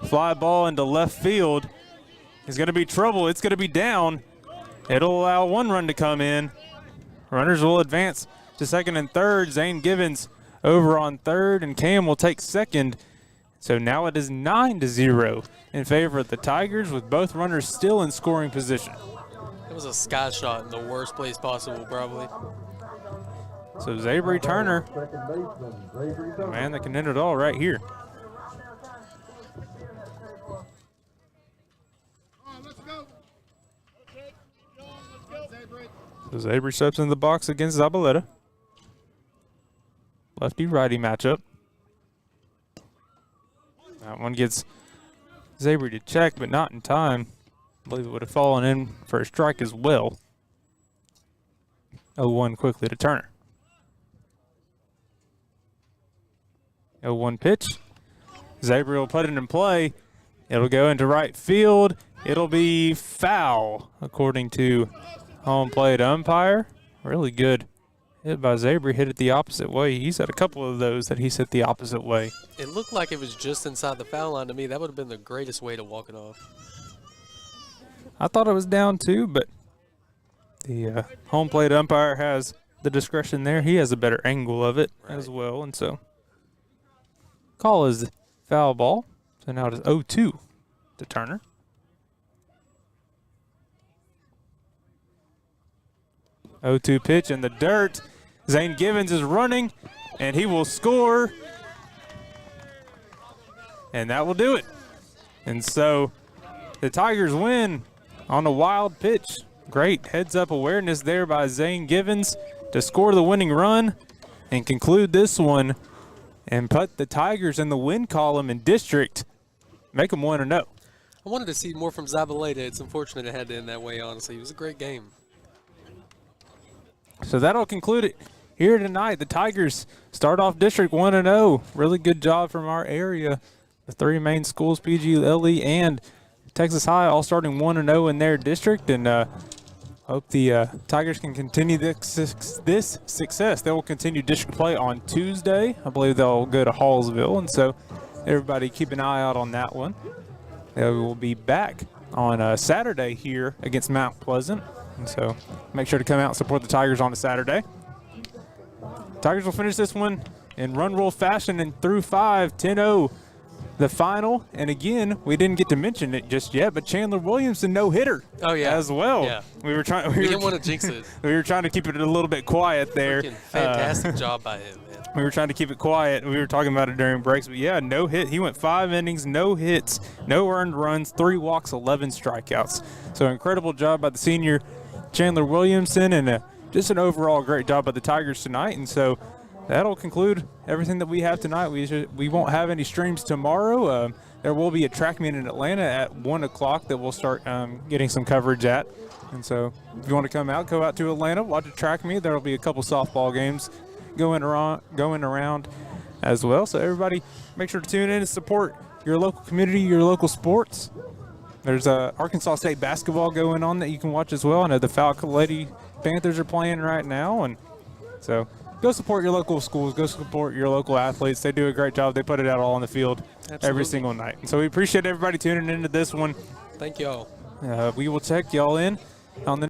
fly ball into left field, is going to be trouble. It's going to be down. It'll allow 1 run to come in. Runners will advance to second and third. Zane Givens over on third, and Cam will take second. So now it is 9-0 in favor of the Tigers, with both runners still in scoring position. It was a sky shot in the worst place possible, probably. So Zabry Turner, the man that can end it all right here. So Zabry steps in the box against Zabaleta. Lefty-righty matchup. That one gets Zabry to check, but not in time. I believe it would have fallen in for a strike as well. 0-1 quickly to Turner. 0-1 pitch. Zabry will put it in play. It'll go into right field. It'll be foul, according to home plate umpire. Really good hit by Zabry. Hit it the opposite way. He's had a couple of those that he's hit the opposite way. It looked like it was just inside the foul line to me. That would have been the greatest way to walk it off. I thought it was down too, but the home plate umpire has the discretion there. He has a better angle of it as well, and so call is foul ball. So now it is 0-2 to Turner. Oh, 0-2 pitch in the dirt. Zane Givens is running, and he will score. And that will do it. And so the Tigers win on a wild pitch. Great heads-up awareness there by Zane Givens to score the winning run and conclude this one and put the Tigers in the win column in district. Make them 1-0. I wanted to see more from Zabaleta. It's unfortunate it had to end that way, honestly. It was a great game. So that'll conclude it here tonight. The Tigers start off District 1-0. Really good job from our area. The 3 main schools, PG-LE and Texas High, all starting 1-0 in their district. And hope the Tigers can continue this success. They will continue district play on Tuesday. I believe they'll go to Hallsville. And so everybody keep an eye out on that one. They will be back on Saturday here against Mount Pleasant. And so make sure to come out and support the Tigers on a Saturday. Tigers will finish this one in run rule fashion and through 5, 10-0 the final. And again, we didn't get to mention it just yet, but Chandler Williamson no-hitter as well. Yeah. We didn't want to jinx it. We were trying to keep it a little bit quiet there. Fantastic job by him, man. We were trying to keep it quiet. We were talking about it during breaks, but yeah, no hit. He went 5 innings, no hits, no earned runs, 3 walks, 11 strikeouts. So incredible job by the senior Chandler Williamson, and just an overall great job by the Tigers tonight. And so that'll conclude everything that we have tonight. We won't have any streams tomorrow. There will be a track meet in Atlanta at 1 o'clock that we'll start getting some coverage at. And so if you want to come out, go out to Atlanta, watch a track meet. There will be a couple softball games going around as well. So everybody, make sure to tune in and support your local community, your local sports. There's Arkansas State basketball going on that you can watch as well. I know the Falcon Lady Panthers are playing right now, and so go support your local schools. Go support your local athletes. They do a great job. They put it out all on the field every single night. And so we appreciate everybody tuning into this one. Thank y'all. We will check y'all in on the